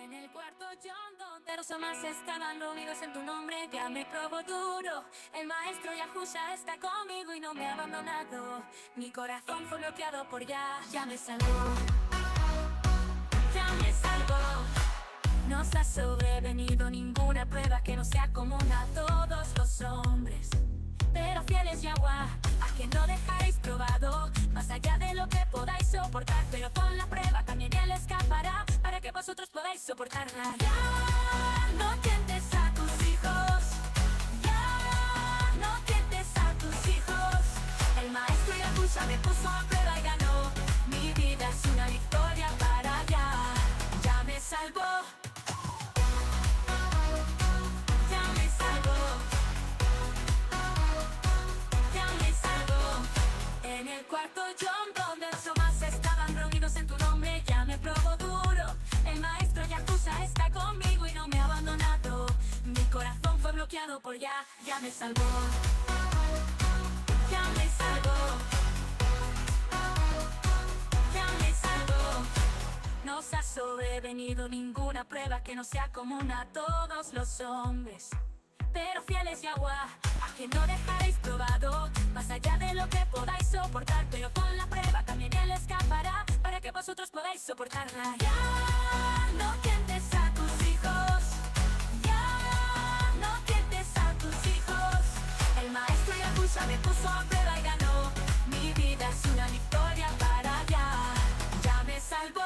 En el cuarto John, donde los amas estaban reunidos en tu nombre, ya me probó duro. El maestro Yahushua está conmigo y no me ha abandonado. Mi corazón fue bloqueado por ya me salvó, ya me salvó. Nos ha sobrevenido ninguna prueba que no sea común a todos los hombres. Pero fiel es Yahweh, a quien no dejaréis probado, más allá de lo que podáis soportar. Pero con la prueba también Él escapará, para que vosotros podáis soportarla. Ya no tientes a tus hijos, ya no tientes a tus hijos. El maestro Yahushua me puso a prueba y ganó. Mi vida es una victoria para ya me salvó. En el cuarto John, donde los más estaban reunidos en tu nombre, ya me probó duro. El maestro Yahushua está conmigo y no me ha abandonado. Mi corazón fue bloqueado por ya me salvó, ya me salvó, ya me salvó. Nos ha sobrevenido ninguna prueba que no sea común a todos los hombres. Pero fiel es Yahweh, a quien no dejaréis probado, más allá de lo que podáis soportar. Pero con la prueba también Él escapará, para que vosotros podáis soportarla. Ya no tientes a tus hijos, ya no tientes a tus hijos. El maestro Yahushua me puso a prueba y ganó. Mi vida es una victoria para ya me salvó.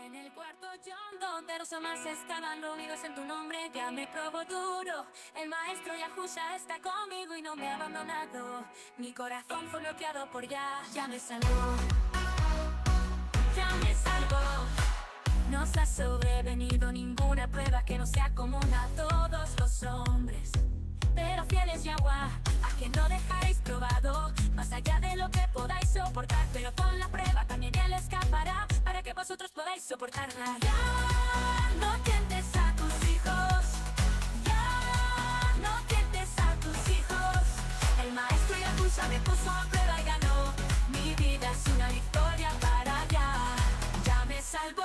En el cuarto John, donde los amas estaban reunidos en tu nombre, ya me probó duro. El maestro Yahushua está conmigo y no me ha abandonado. Mi corazón fue bloqueado por ya me salvó, ya me salvó. Nos ha sobrevenido ninguna prueba que no sea común a todos los hombres. Pero fiel es Yahweh, a quien no dejaréis probado, más allá de lo que podáis soportar. Pero con la prueba también Él escapará, para que vosotros podáis soportarla. Ya no tientes a tus hijos, ya no tientes a tus hijos. El maestro Yahushua me puso a prueba y ganó. Mi vida es una victoria para ya me salvó.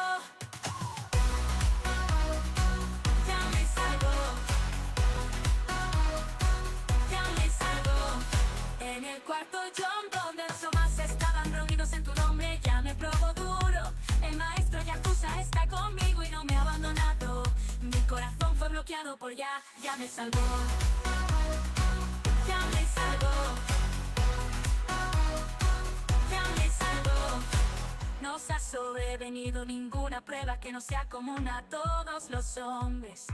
En el cuarto John, donde los más estaban reunidos en tu nombre, ya me probó duro. El maestro Yahushua está conmigo y no me ha abandonado. Mi corazón fue bloqueado por ya me salvó, ya me salvó, ya me salvó. Nos ha sobrevenido ninguna prueba que no sea común a todos los hombres.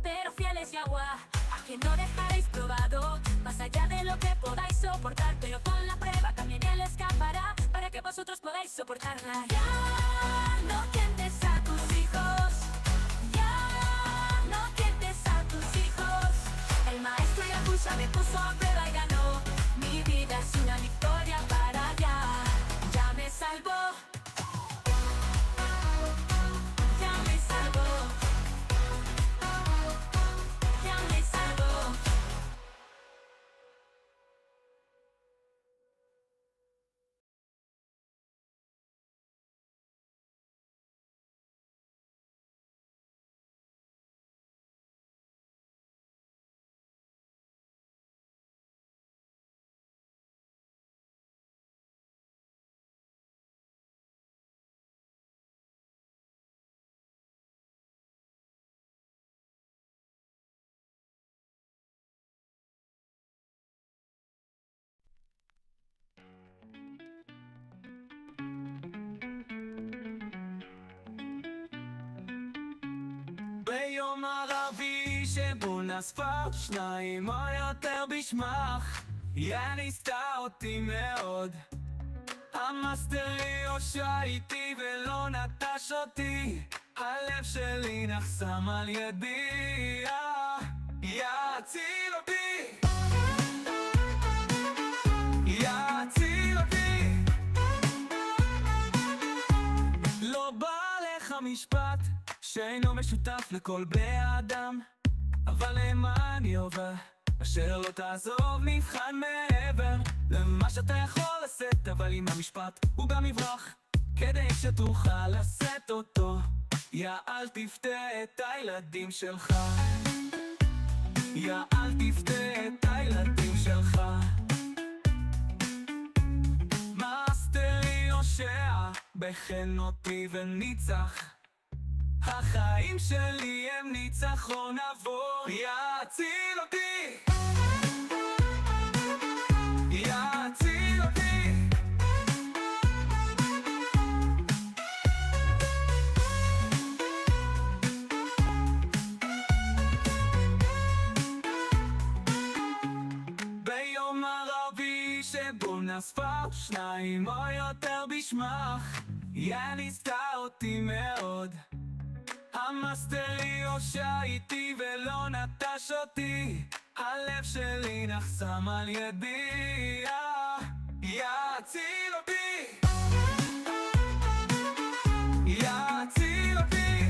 Pero fiel es Yahweh, a quien no dejaréis probado, más allá de lo que podáis soportar. Pero con la prueba también Él escapará, para que vosotros podáis soportarla. Ya no tientes a tus hijos, ya no tientes a tus hijos. El maestro Yahushua me puso a prueba y ganó. Mi vida es una victoria para ya me salvó. ביום ערבי שבו נזפה שניים או יותר בשמך היא ניסתה אותי מאוד המאסטרי הושע איתי ולא נטש אותי, הלב שלי נחסם על ידי, יציל אותי, יציל אותי. לא בא לך משפט שאינו משותף לכל בני האדם, אבל למען יובל אשר לא תעזוב מבחן מעבר למה שאתה יכול לשאת, אבל עם המשפט הוא גם יברח כדי שתוכל לשאת אותו. יא אל תפתה את הילדים שלך, יא אל תפתה את הילדים שלך. מאסטרי הושע בחן אותי וניצח, החיים שלי הם ניצחון עבור, יציל אותי, יציל אותי. ביום ערבי שבו נספה שניים או יותר בשמך, ניסתה אותי מאוד, המאסטרי הושע איתי ולא נטש אותי, הלב שלי נחסם על ידי, יציל אותי, יציל אותי.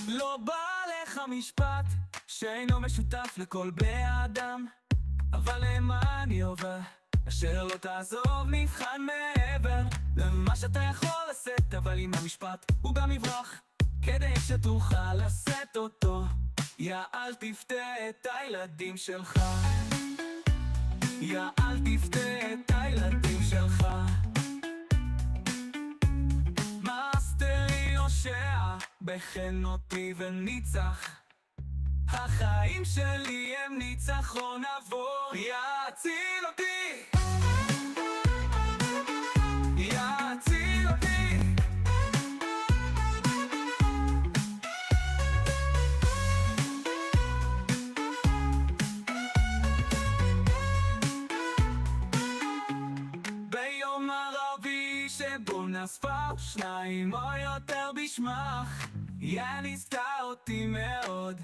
לא בא לך משפט שאינו משותף לכל בני האדם, אבל למען יובל אשר לא תעזוב מבחן מעבר למה שאתה יכול לשאת, אבל עם המשפט הוא גם יברח כדי שתוכל לשאת אותו. יא אל תפתה את הילדים שלך, יא אל תפתה את הילדים שלך. מאסטרי הושע בחן אותי וניצח, החיים שלי הם ניצחון עבור, יציל אותי, יציל אותי. ביום ערבי שבו נספה שניים או יותר בשמך, ניסתה אותי מאוד,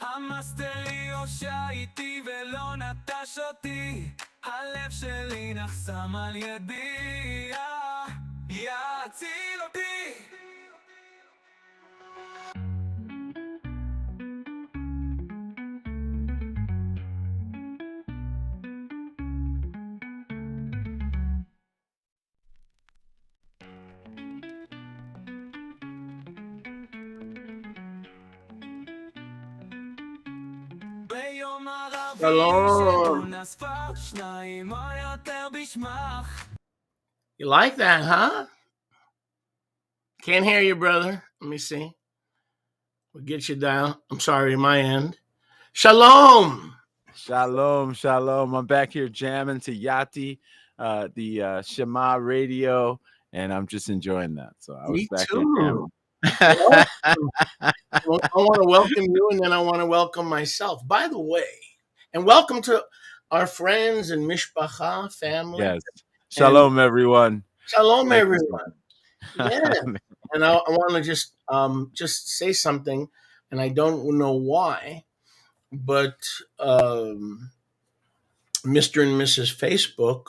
המאסטרי הושע איתי ולא נטש אותי, הלב שלי נחסם על ידי, יציל אותי. ביום ערבי שבו נספה שניים או יותר בשמך. You like that, huh? Can't hear you, brother. Let me see. We'll get you down. I'm sorry, my end. Shalom. Shalom, shalom. I'm back here jamming to Yati, the Shema radio, and I'm just enjoying that. So I was Me back too. here jamming. Well, I want to welcome you, and then I want to welcome myself. By the way, and welcome to our friends and Mishpacha family. Yes. Shalom, everyone. Shalom, Thank you so everyone. Yeah. And I want to just say something, and I don't know why, but Mr. and Mrs. Facebook,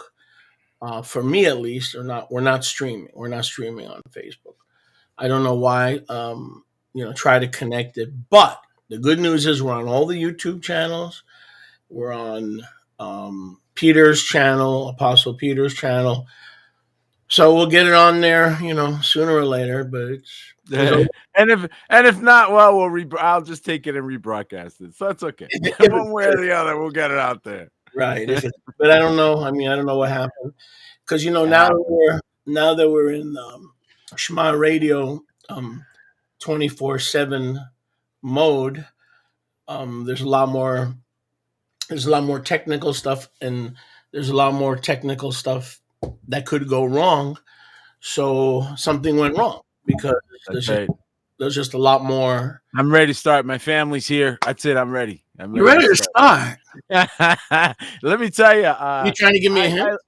for me at least, we're not streaming. We're not streaming on Facebook. I don't know why. Try to connect it, but the good news is we're on all the YouTube channels. We're on Peter's channel, Apostle Peter's channel. So we'll get it on there, sooner or later. But and if not, well, I'll just take it and rebroadcast it. So that's okay. One way or the other, we'll get it out there. Right. But I don't know. I don't know what happened, because now that we're in Shema Radio 24/7 mode, there's a lot more technical stuff, and there's a lot more technical stuff that could go wrong. So something went wrong because there's just a lot more I'm ready to start. My family's here. That's it. I'm ready. You ready to start? Let me tell you. You trying to give me a hint?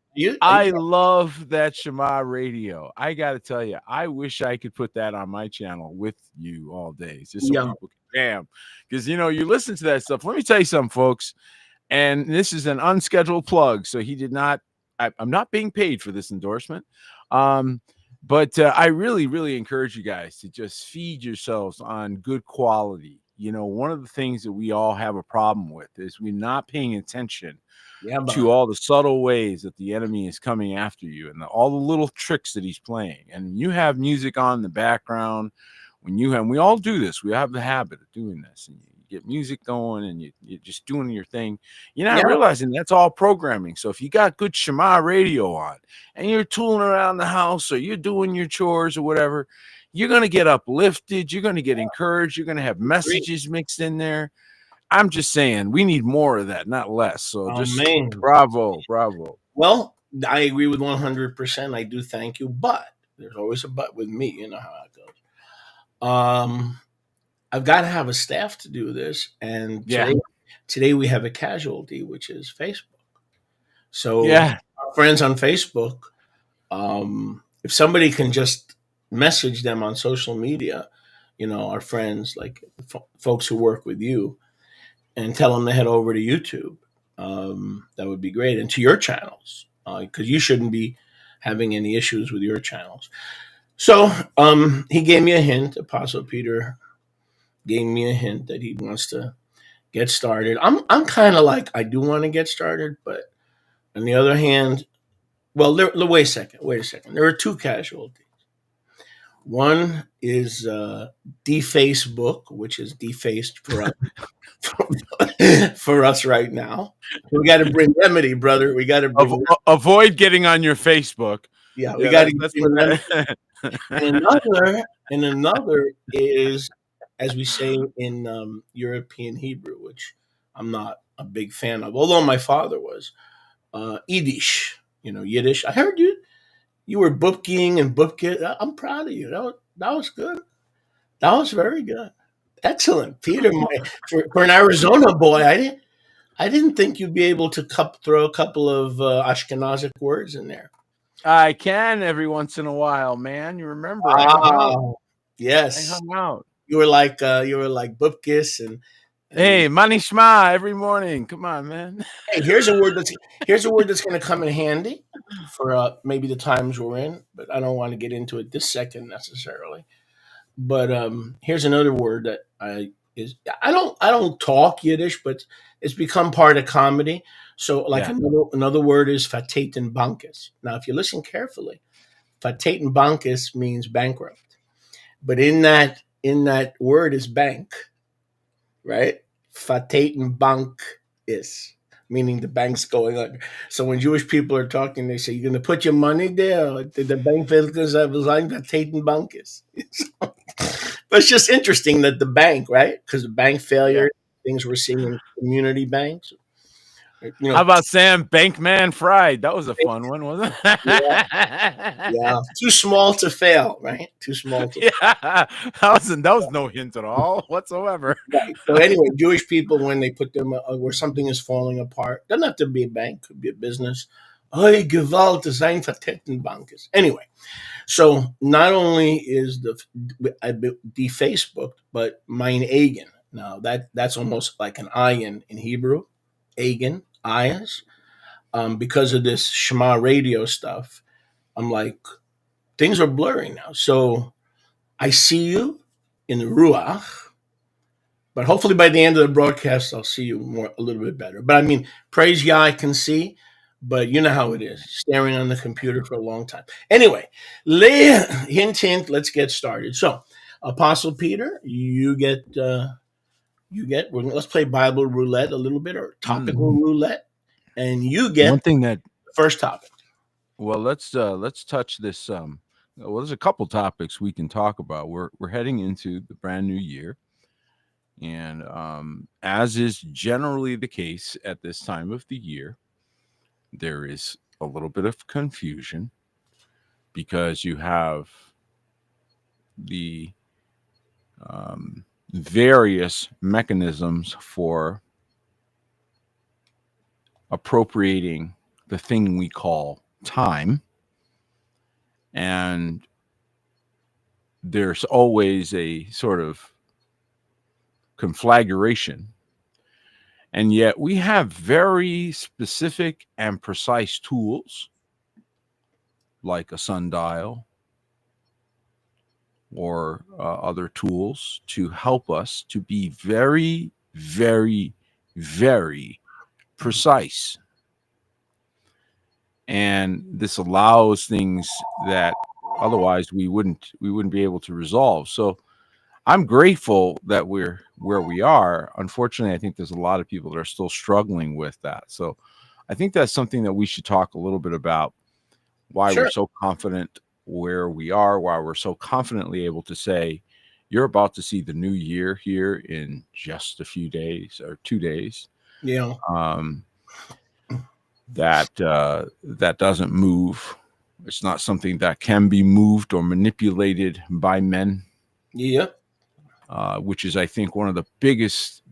I love that Shema Radio. I got to tell you, I wish I could put that on my channel with you all day, just so people can jam. Because you listen to that stuff. Let me tell you something, folks. And this is an unscheduled plug, so he did not. I'm not being paid for this endorsement. But I really, really encourage you guys to just feed yourselves on good quality. One of the things that we all have a problem with is we're not paying attention to all the subtle ways that the enemy is coming after you and all the little tricks that he's playing. And you have music on in the background. We all do this. We have the habit of doing this. And you get music going and you're just doing your thing. You're not realizing that's all programming. So if you got good Shema Radio on and you're tooling around the house or you're doing your chores or whatever, you're going to get uplifted. You're going to get encouraged. You're going to have messages mixed in there. I'm just saying we need more of that, not less. So bravo. Well, I agree with 100%. I do thank you, but there's always a but with me. You know how it goes. I've got to have a staff to do this, and today we have a casualty, which is Facebook. So our friends on Facebook, if somebody can just message them on social media, our friends, like folks who work with you, and tell them to head over to YouTube. That would be great. And to your channels, because you shouldn't be having any issues with your channels. So he gave me a hint. Apostle Peter gave me a hint that he wants to get started. I'm kind of like, I do want to get started, but on the other hand, well, wait a second. There are two casualties. One is defacebook, which is defaced for us, for us right now. We got to bring remedy, brother. We got to avoid getting on your Facebook. Yeah, we got to. And another is, as we say in European Hebrew, which I'm not a big fan of, although my father was, Yiddish. Yiddish. I heard you were bookking and bookit. I'm proud of you. That was good. That was very good. Excellent, Peter. For an Arizona boy, I didn't think you'd be able to throw a couple of Ashkenazic words in there. I can every once in a while, man. You remember? Yes. I hung out. You were like Bupkis and hey, Mani Shma every morning. Come on, man. Hey, here's a word that's going to come in handy for maybe the times we're in, but I don't want to get into it this second necessarily. But here's another word that I don't talk Yiddish, but it's become part of comedy. So another word is Fataten Bankis. Now, if you listen carefully, Fataten Bankis means bankrupt, but in that word is bank, right? Fataten Bank is, meaning the bank's going under. So when Jewish people are talking, they say, "You're going to put your money there." The bank Fataten Bank is. But it's just interesting that the bank, right? Because the bank failure, things we're seeing in community banks. How about Sam Bankman Fried? That was a fun one, wasn't it? Yeah. Too small to fail, right? Too small to fail. That was no hint at all whatsoever. Right. So anyway, Jewish people, when they put them where something is falling apart, doesn't have to be a bank, could be a business. Hey, Gewalt is ein Fataten Bankis. Anyway, so not only is the Facebook, but mein Eigen. Now that's almost like an ayin in Hebrew, Eigen. Eyes, because of this Shema Radio stuff, I'm like, things are blurry now. So I see you in the Ruach, but hopefully by the end of the broadcast, I'll see you a little bit better. But I mean, praise Yah, I can see, but you know how it is, staring on the computer for a long time. Anyway, hint, let's get started. So, Apostle Peter, let's play Bible roulette a little bit, or topical roulette, and you get one thing that first topic. Well, let's touch this. There's a couple topics we can talk about. We're heading into the brand new year, and as is generally the case at this time of the year, there is a little bit of confusion because you have the various mechanisms for appropriating the thing we call time. And there's always a sort of conflagration. And yet we have very specific and precise tools like a sundial or other tools to help us to be very, very, very precise. And this allows things that otherwise we wouldn't be able to resolve. So I'm grateful that we're where we are. Unfortunately, I think there's a lot of people that are still struggling with that. So I think that's something that we should talk a little bit about, why Sure. we're so confident where we are, why we're so confidently able to say, you're about to see the new year here in just a few days or 2 days. Yeah. That doesn't move. It's not something that can be moved or manipulated by men. Yeah. Which is, I think, one of the biggest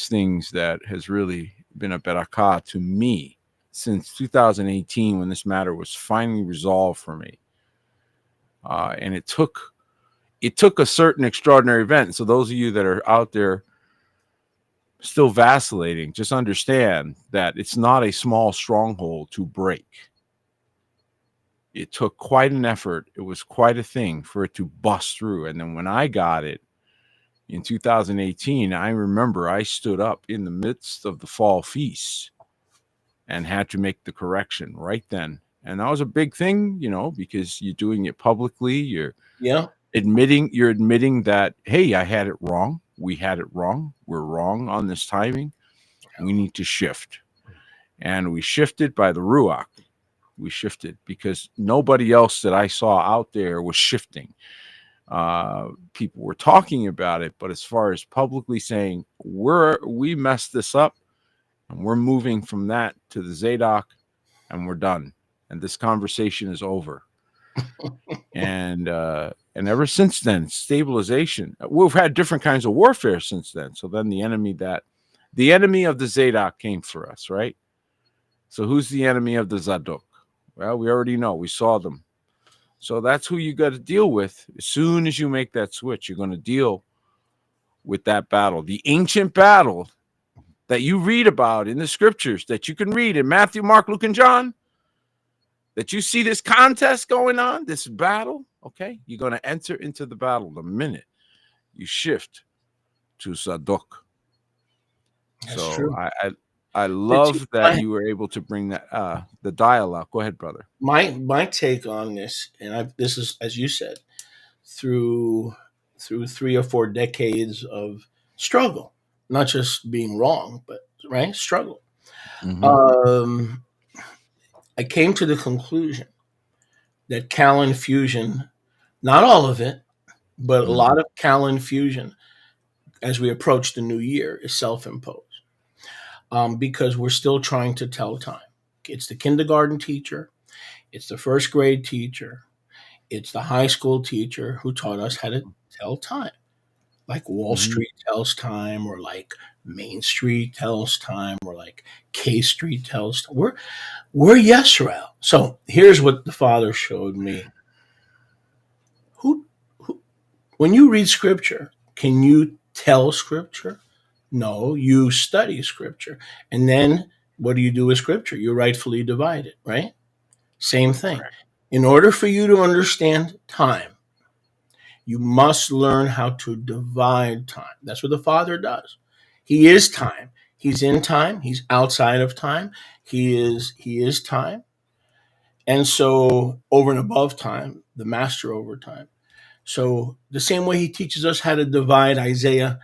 things that has really been a barakah to me since 2018, when this matter was finally resolved for me. And it took a certain extraordinary event. So those of you that are out there still vacillating, just understand that it's not a small stronghold to break. It took quite an effort. It was quite a thing for it to bust through. And then when I got it in 2018, I remember I stood up in the midst of the fall feast and had to make the correction right then. And that was a big thing, because you're doing it publicly. You're admitting that, hey, I had it wrong. We had it wrong. We're wrong on this timing. We need to shift. And we shifted by the Ruach. We shifted because nobody else that I saw out there was shifting. People were talking about it, but as far as publicly saying we messed this up and we're moving from that to the Zadok and we're done. And this conversation is over. And ever since then, stabilization. We've had different kinds of warfare since then. So then the enemy of the Zadok came for us, right? So who's the enemy of the Zadok? Well, we already know. We saw them. So that's who you got to deal with. As soon as you make that switch, you're going to deal with that battle. The ancient battle that you read about in the scriptures, that you can read in Matthew, Mark, Luke, and John, that you see this contest going on, this battle, okay? You're going to enter into the battle the minute you shift to Zadok. That's true. I love that you were able to bring that the dialogue. Go ahead, brother. My take on this, and this is, as you said, through 3 or 4 decades of struggle, not just being wrong, but right struggle. Mm-hmm. I came to the conclusion that Callan fusion, not all of it, but a lot of Callan fusion, as we approach the new year, is self-imposed. Because we're still trying to tell time. It's the kindergarten teacher, it's the first grade teacher, it's the high school teacher who taught us how to tell time. Like Wall Street tells time, or like Main Street tells time, or like K Street tells time. We're Yisrael. So here's what the Father showed me. Who when you read Scripture, can you tell Scripture? No, you study Scripture. And then what do you do with Scripture? You rightfully divide it, right? Same thing. Correct. In order for you to understand time, you must learn how to divide time. That's what the Father does. He is time. He's in time. He's outside of time. He is time. And so over and above time, the master over time. So the same way he teaches us how to divide Isaiah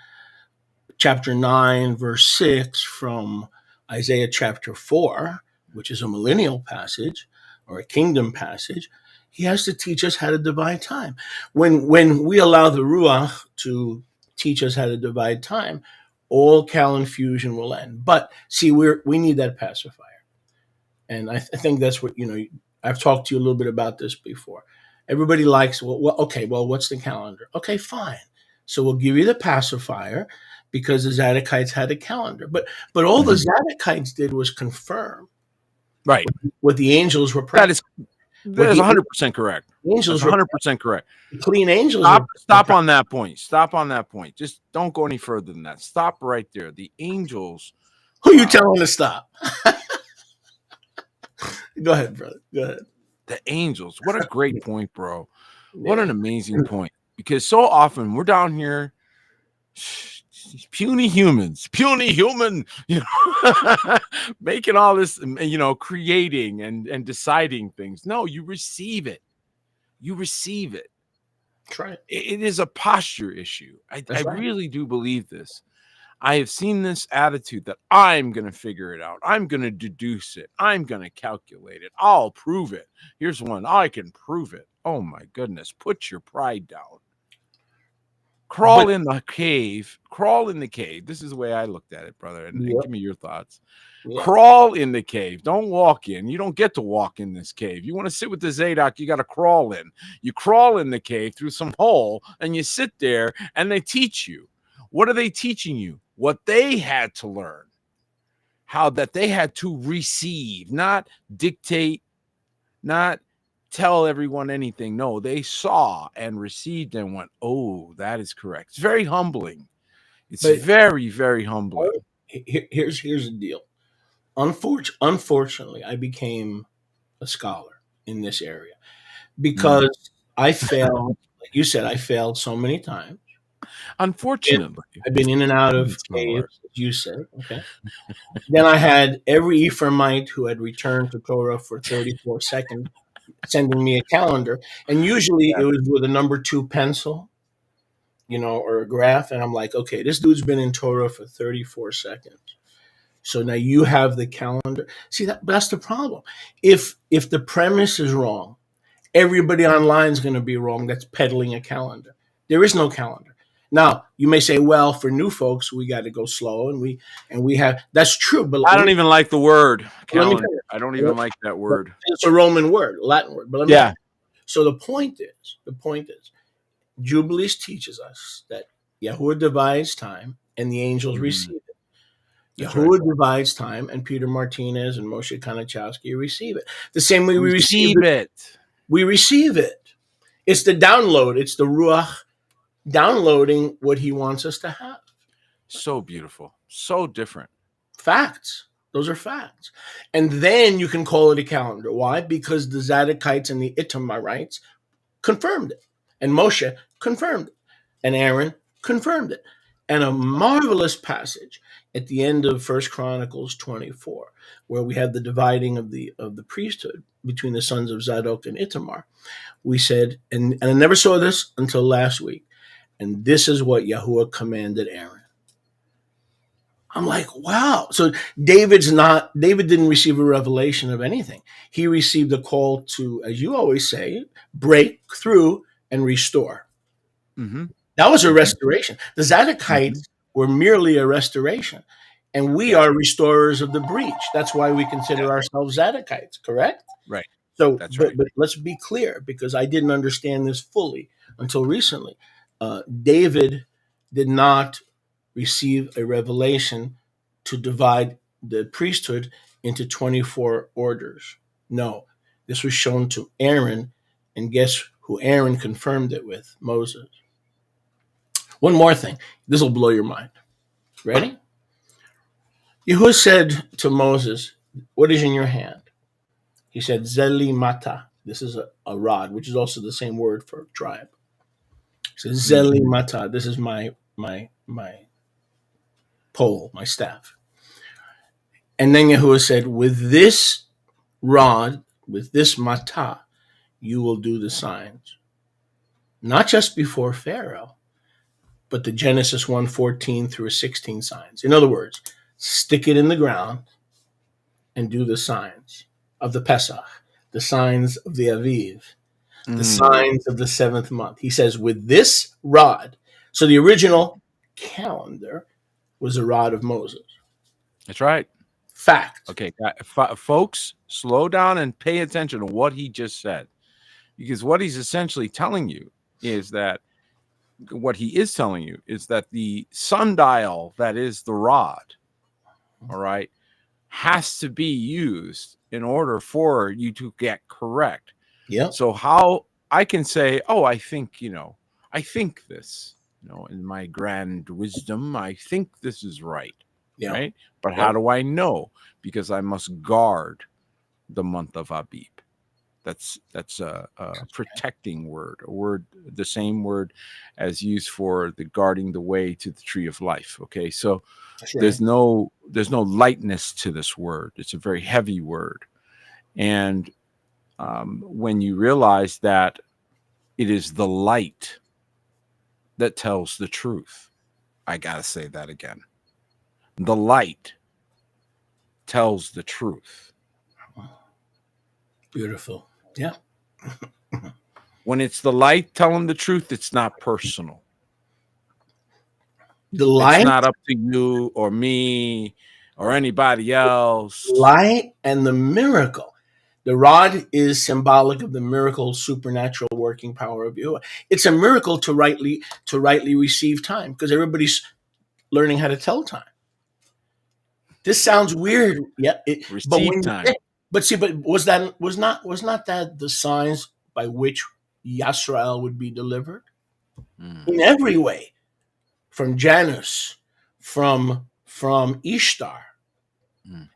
chapter 9, verse 6 from Isaiah chapter 4, which is a millennial passage or a kingdom passage, he has to teach us how to divide time. When we allow the Ruach to teach us how to divide time, all Callan fusion will end. But see, we need that pacifier. And I think that's what, I've talked to you a little bit about this before. Everybody likes, well, okay, well, what's the calendar? Okay, fine. So we'll give you the pacifier because the Zadokites had a calendar. But all the Zadokites did was confirm Right. what the angels were That is What 100% correct. angels That's were 100% correct. clean angels. Stop on that point. Stop on that point. Just don't go any further than that. Stop right there. The angels. Who you telling to stop? Go ahead, brother. Go ahead. The angels. What a great point, bro. What an amazing point. Because so often we're down here, puny human, you know, making all this, you know, creating and deciding things. No, you receive it. You receive it. Try it. It is a posture issue. I really do believe this. I have seen this attitude that I'm going to figure it out. I'm going to deduce it. I'm going to calculate it. I'll prove it. Here's one. I can prove it. Oh my goodness. Put your pride down. Crawl in the cave. Crawl in the cave. This is the way I looked at it, brother. And give me your thoughts. Yeah. Crawl in the cave. Don't walk in. You don't get to walk in this cave. You want to sit with the Zadok, you got to crawl in. You crawl in the cave through some hole and you sit there and they teach you. What are they teaching you? What they had to learn. How that they had to receive, not dictate, not tell everyone anything. No, they saw and received and went, oh, that is correct. It's very humbling. It's very, very humbling. Here's the deal. Unfortunately, I became a scholar in this area because I failed. Like you said, I failed so many times. Unfortunately, I've been in and out of caves, as you said. Okay. Then I had every Ephraimite who had returned to Torah for 34 seconds sending me a calendar, and usually it was with a number 2 pencil, you know, or a graph, and I'm like, okay, this dude's been in Torah for 34 seconds. So now you have the calendar. See, that's the problem. If the premise is wrong, everybody online is going to be wrong that's peddling a calendar. There is no calendar. Now, you may say, well, for new folks, we got to go slow, and we have, that's true. But I don't even like the word calendar. I don't even like that word. It's a Roman word, a Latin word. But so the point is, Jubilees teaches us that Yahuwah divides time and the angels receive it. Yahuwah divides time, and Peter Martinez and Moshe Kanachowski receive it. The same way we receive it. We receive it. It's the download. It's the Ruach downloading what he wants us to have. So beautiful. So different. Facts. Those are facts. And then you can call it a calendar. Why? Because the Zadokites and the Itamarites confirmed it. And Moshe confirmed it. And Aaron confirmed it. And a marvelous passage at the end of 1 Chronicles 24, where we have the dividing of the priesthood between the sons of Zadok and Itamar. We said, and I never saw this until last week, and this is what Yahuwah commanded Aaron. I'm like, wow. So David didn't receive a revelation of anything. He received a call to, as you always say, break through and restore. Mm-hmm. That was a restoration. The Zadokites were merely a restoration. And we are restorers of the breach. That's why we consider ourselves Zadokites, correct? Right. So, but let's be clear, because I didn't understand this fully until recently. David did not receive a revelation to divide the priesthood into 24 orders. No, this was shown to Aaron, and guess who Aaron confirmed it with? Moses. One more thing. This will blow your mind. Ready? Yahuwah said to Moses, what is in your hand? He said, Zeli Mata. This is a rod, which is also the same word for tribe. He said, Zeli Mata. This is my pole, my staff. And then Yahuwah said, with this rod, with this Mata, you will do the signs. Not just before Pharaoh, but the Genesis 1:14 through 16 signs. In other words, stick it in the ground and do the signs of the Pesach, the signs of the Aviv, the signs of the 7th month. He says, with this rod. So the original calendar was a rod of Moses. That's right. Fact. Okay, folks, slow down and pay attention to what he just said. Because what he's essentially telling you is that what he is telling you is that the sundial, that is the rod, all right, has to be used in order for you to get correct. Yeah. So how I can say, oh, I think, I think this, in my grand wisdom, I think this is right. Yeah. Right. But how do I know? Because I must guard the month of Abib. That's a protecting word, the same word as used for the guarding the way to the tree of life. Okay, so That's right. there's no lightness to this word. It's a very heavy word, and when you realize that it is the light that tells the truth, I gotta say that again. The light tells the truth. Beautiful. Yeah. When it's the light telling the truth, it's not personal. The light, it's not up to you or me or anybody else. Light and the miracle. The rod is symbolic of the miracle, supernatural working power of Yahuwah. It's a miracle to rightly receive time, because everybody's learning how to tell time. This sounds weird, yeah. Receive time. But was not that the signs by which Yisrael would be delivered? In every way, from Janus, from Ishtar,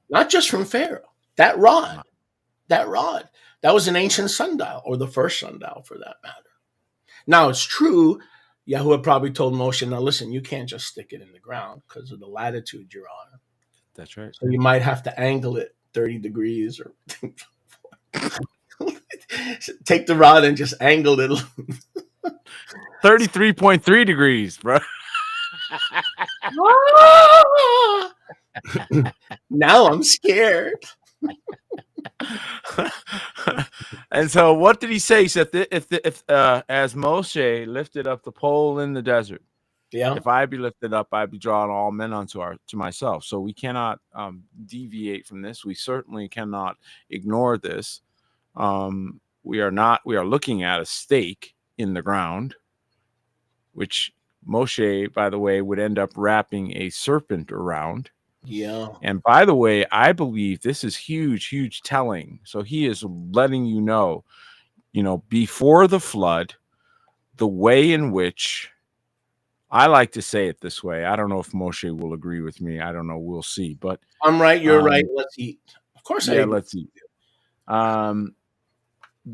not just from Pharaoh. That rod, that was an ancient sundial, or the first sundial for that matter. Now it's true, Yahuwah probably told Moshe, now listen, you can't just stick it in the ground because of the latitude you're on. That's right. So you might have to angle it 30 degrees or take the rod and just angle it 33.3 degrees, bro. Now I'm scared. And so what did he say? He said, if as Moshe lifted up the pole in the desert, if I be lifted up, I be drawing all men to myself. So we cannot deviate from this. We certainly cannot ignore this. We are looking at a stake in the ground, which Moshe, by the way, would end up wrapping a serpent around. Yeah. And by the way, I believe this is huge telling. So he is letting you know, before the flood, the way in which, I like to say it this way. I don't know if Moshe will agree with me. I don't know. We'll see. But I'm right. You're right. Let's eat. Of course. Yeah, let's eat.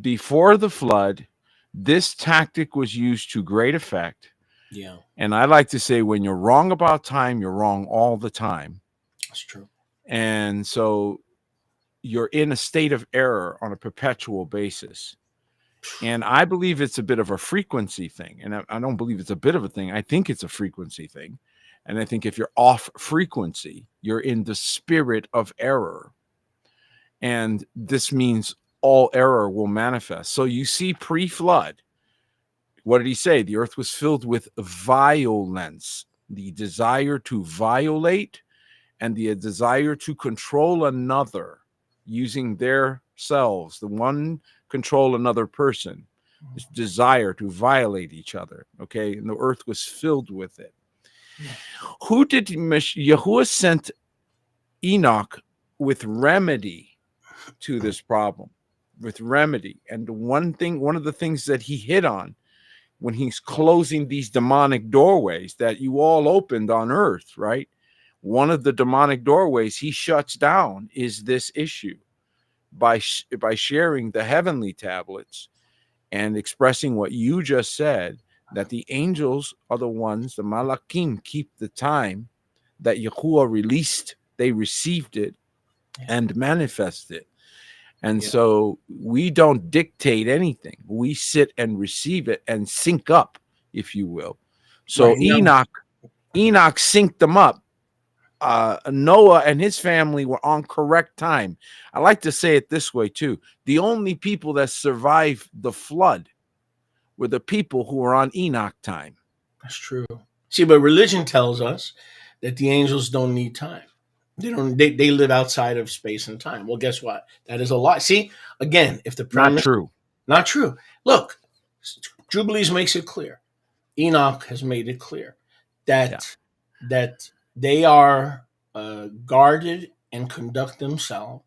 Before the flood, this tactic was used to great effect. Yeah. And I like to say, when you're wrong about time, you're wrong all the time. That's true. And so you're in a state of error on a perpetual basis. And I believe it's a bit of a frequency thing. And I don't believe it's a bit of a thing. I think it's a frequency thing. And I think if you're off frequency, you're in the spirit of error. And this means all error will manifest. So you see pre-flood, what did he say? The earth was filled with violence, the desire to violate and the desire to control another using their selves. The one control another person, this desire to violate each other. Okay. And the earth was filled with it. Who did Yahuwah sent Enoch with remedy to this problem? With remedy. And one of the things that he hit on when he's closing these demonic doorways that you all opened on earth, right? One of the demonic doorways he shuts down is this issue by sharing the heavenly tablets and expressing what you just said, that the angels are the ones, the Malakim, keep the time that Yahuwah released. They received it and manifested it. And so we don't dictate anything. We sit and receive it and sync up, if you will. So Enoch synced them up. Noah and his family were on correct time. I like to say it this way too. The only people that survived the flood were the people who were on Enoch time. That's true. See, but religion tells us that the angels don't need time. They live outside of space and time. Well, guess what? That is a lie. See, again, if the premise, not true. Look, Jubilees makes it clear. Enoch has made it clear that that they are guarded and conduct themselves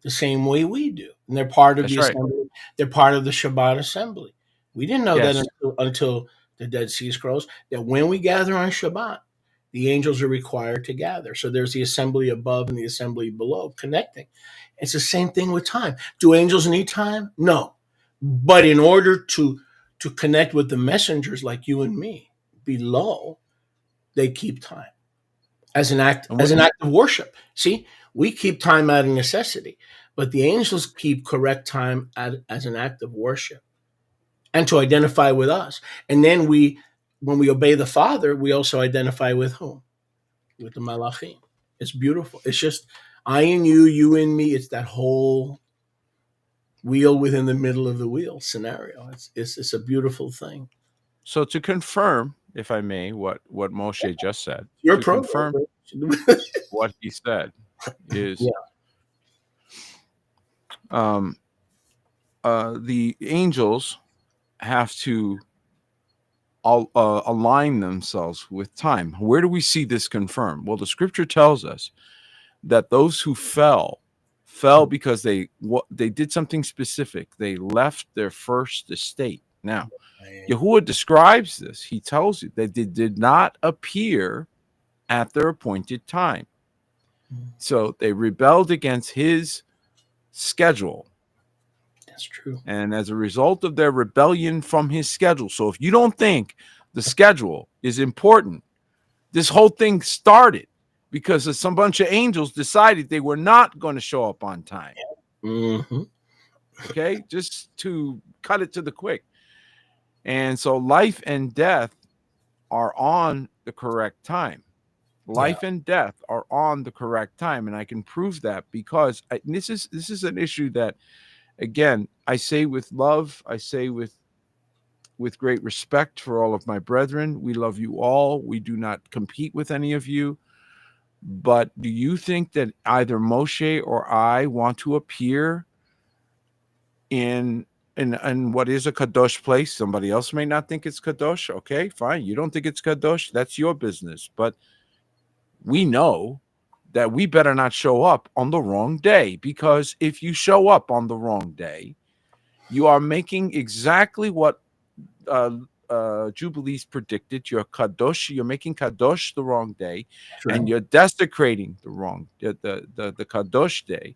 the same way we do, and they're part of That's the right. assembly. They're part of the Shabbat assembly. We didn't know Yes. that until the Dead Sea Scrolls. That when we gather on Shabbat, the angels are required to gather. So there's the assembly above and the assembly below connecting. It's the same thing with time. Do angels need time? No, but in order to connect with the messengers like you and me below, they keep time as an act of worship. See, we keep time out of necessity, but the angels keep correct time as an act of worship and to identify with us. And then when we obey the Father, we also identify with whom? With the Malachim. It's beautiful. It's just I and you and me. It's that whole wheel within the middle of the wheel scenario. It's a beautiful thing. So to confirm, if I may, what Moshe just said, Your to program. confirm what he said is the angels have to align themselves with time. Where do we see this confirmed? Well, the scripture tells us that those who fell because they did something specific. They left their first estate. Now, Yahuwah describes this. He tells you that they did not appear at their appointed time. So they rebelled against his schedule. That's true. And as a result of their rebellion from his schedule. So if you don't think the schedule is important, this whole thing started because some bunch of angels decided they were not going to show up on time. Mm-hmm. Okay, just to cut it to the quick. And so life and death are on the correct time. Life and death are on the correct time. And I can prove that because this is an issue that, again, I say with love, I say with great respect for all of my brethren. We love you all. We do not compete with any of you. But do you think that either Moshe or I want to appear in what is a kadosh place? Somebody else may not think it's kadosh. Okay, fine. You don't think it's kadosh. That's your business. But we know that we better not show up on the wrong day, because if you show up on the wrong day, you are making exactly what Jubilees predicted. You're kadosh. You're making kadosh the wrong day, and you're desecrating the wrong the kadosh day.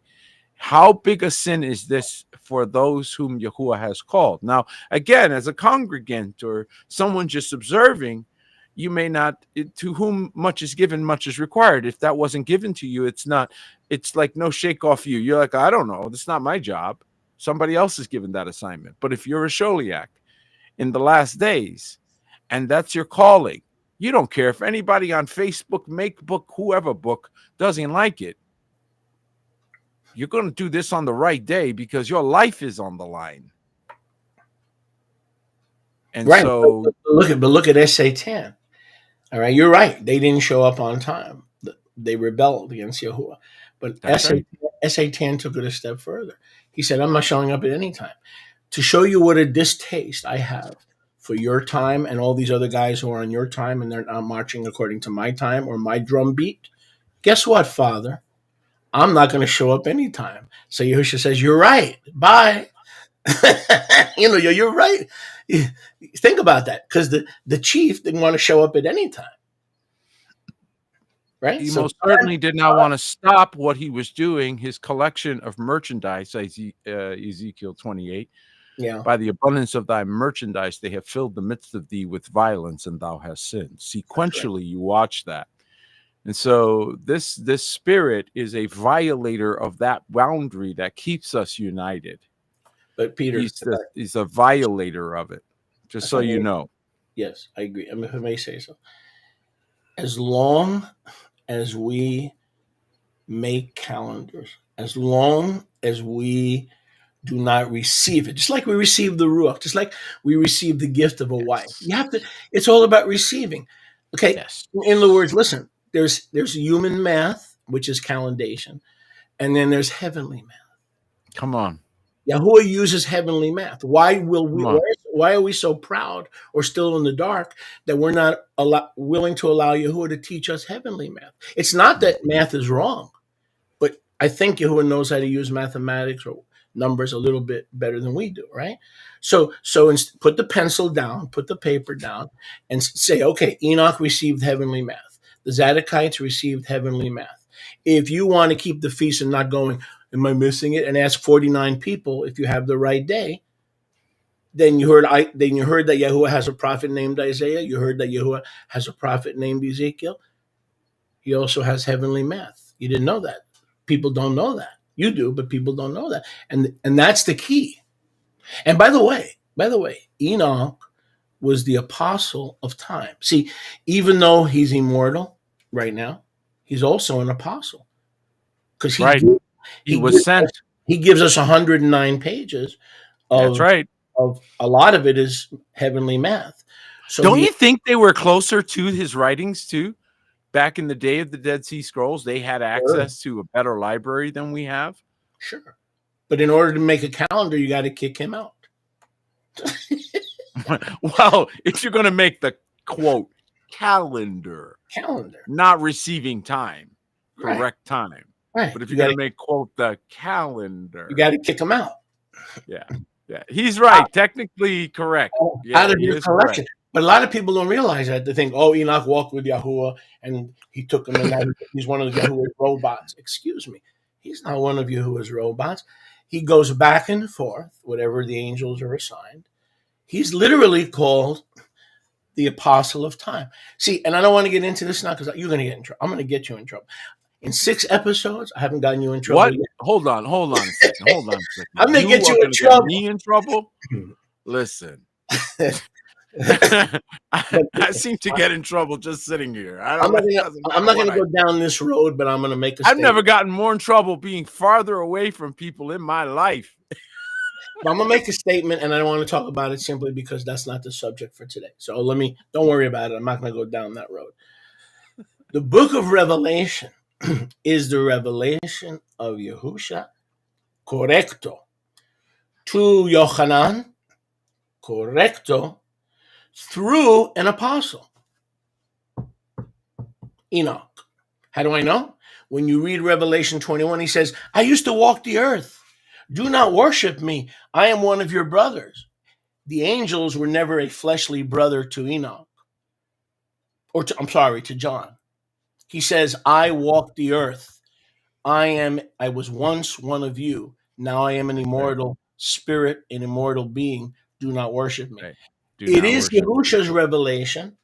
How big a sin is this for those whom Yahuwah has called? Now, again, as a congregant or someone just observing, you may not, to whom much is given, much is required. If that wasn't given to you, it's like no shake off you. You're like, I don't know. That's not my job. Somebody else is given that assignment. But if you're a Sholiach in the last days, and that's your calling, you don't care if anybody on Facebook, Makebook, whoever book doesn't like it. You're going to do this on the right day because your life is on the line. And so look at SA10. All right, you're right. They didn't show up on time. They rebelled against Yahuwah. But SA10 took it a step further. He said, I'm not showing up at any time. To show you what a distaste I have for your time and all these other guys who are on your time and they're not marching according to my time or my drum beat, guess what, Father? I'm not going to show up anytime. So Yahushua says, you're right. Bye. You're right. Think about that, because the chief didn't want to show up at any time. Right? He most certainly did not want to stop what he was doing, his collection of merchandise, Ezekiel 28. Yeah. By the abundance of thy merchandise, they have filled the midst of thee with violence, and thou hast sinned. Sequentially, you watch that. And so this spirit is a violator of that boundary that keeps us united. But Peter, he's a violator of it, just so you know. Yes, I agree. I mean, if I may say so. As long as we make calendars, as long as we do not receive it, just like we receive the Ruach, just like we receive the gift of a wife. You have to, it's all about receiving. Okay. Yes. In other words, listen, there's human math, which is calendation, and then there's heavenly math. Come on. Yahuwah uses heavenly math. Why will we? Come on. Why are we so proud or still in the dark that we're not willing to allow Yahuwah to teach us heavenly math? It's not that math is wrong, but I think Yahuwah knows how to use mathematics or numbers a little bit better than we do, right? So put the pencil down, put the paper down, and say, okay, Enoch received heavenly math. The Zadokites received heavenly math. If you want to keep the feast and not going, am I missing it? And ask 49 people if you have the right day. Then you heard that Yahuwah has a prophet named Isaiah. You heard that Yahuwah has a prophet named Ezekiel. He also has heavenly math. You didn't know that. People don't know that. You do, but people don't know that. And that's the key. And by the way, Enoch was the apostle of time. See, even though he's immortal right now, he's also an apostle. Because he was sent. He gives us 109 pages of, that's right. Of a lot of it is heavenly math. So don't you think they were closer to his writings too? Back in the day of the Dead Sea Scrolls, they had access to a better library than we have. Sure. But in order to make a calendar, you got to kick him out. Well, if you're going to make the quote calendar, not receiving time, correct time. Right. But if you're going to make quote the calendar, you got to kick him out. Yeah. He's right. Technically correct. Out of your collection. Correct. But a lot of people don't realize that. They think, oh, Enoch walked with Yahuwah and he took him and he's one of Yahuwah's robots. Excuse me. He's not one of Yahuwah's robots. He goes back and forth, whatever the angels are assigned. He's literally called the apostle of time. See, and I don't want to get into this now because you're going to get in trouble. I'm going to get you in trouble. In 6 episodes, I haven't gotten you in trouble what? yet. Hold on a second. I'm going to get you in trouble. Me in trouble? Listen. I seem to get in trouble just sitting here. I'm not going to go down this road, but I'm going to make a statement. I've never gotten more in trouble being farther away from people in my life. But I'm going to make a statement, and I don't want to talk about it simply because that's not the subject for today. So don't worry about it. I'm not going to go down that road. The book of Revelation is the revelation of Yahusha, correcto, to Yochanan, correcto, through an apostle, Enoch. How do I know? When you read Revelation 21, he says, I used to walk the earth. Do not worship me. I am one of your brothers. The angels were never a fleshly brother to Enoch. To John. He says, I walked the earth. I was once one of you. Now I am an immortal spirit, an immortal being. Do not worship me. Right. It is Yahusha's revelation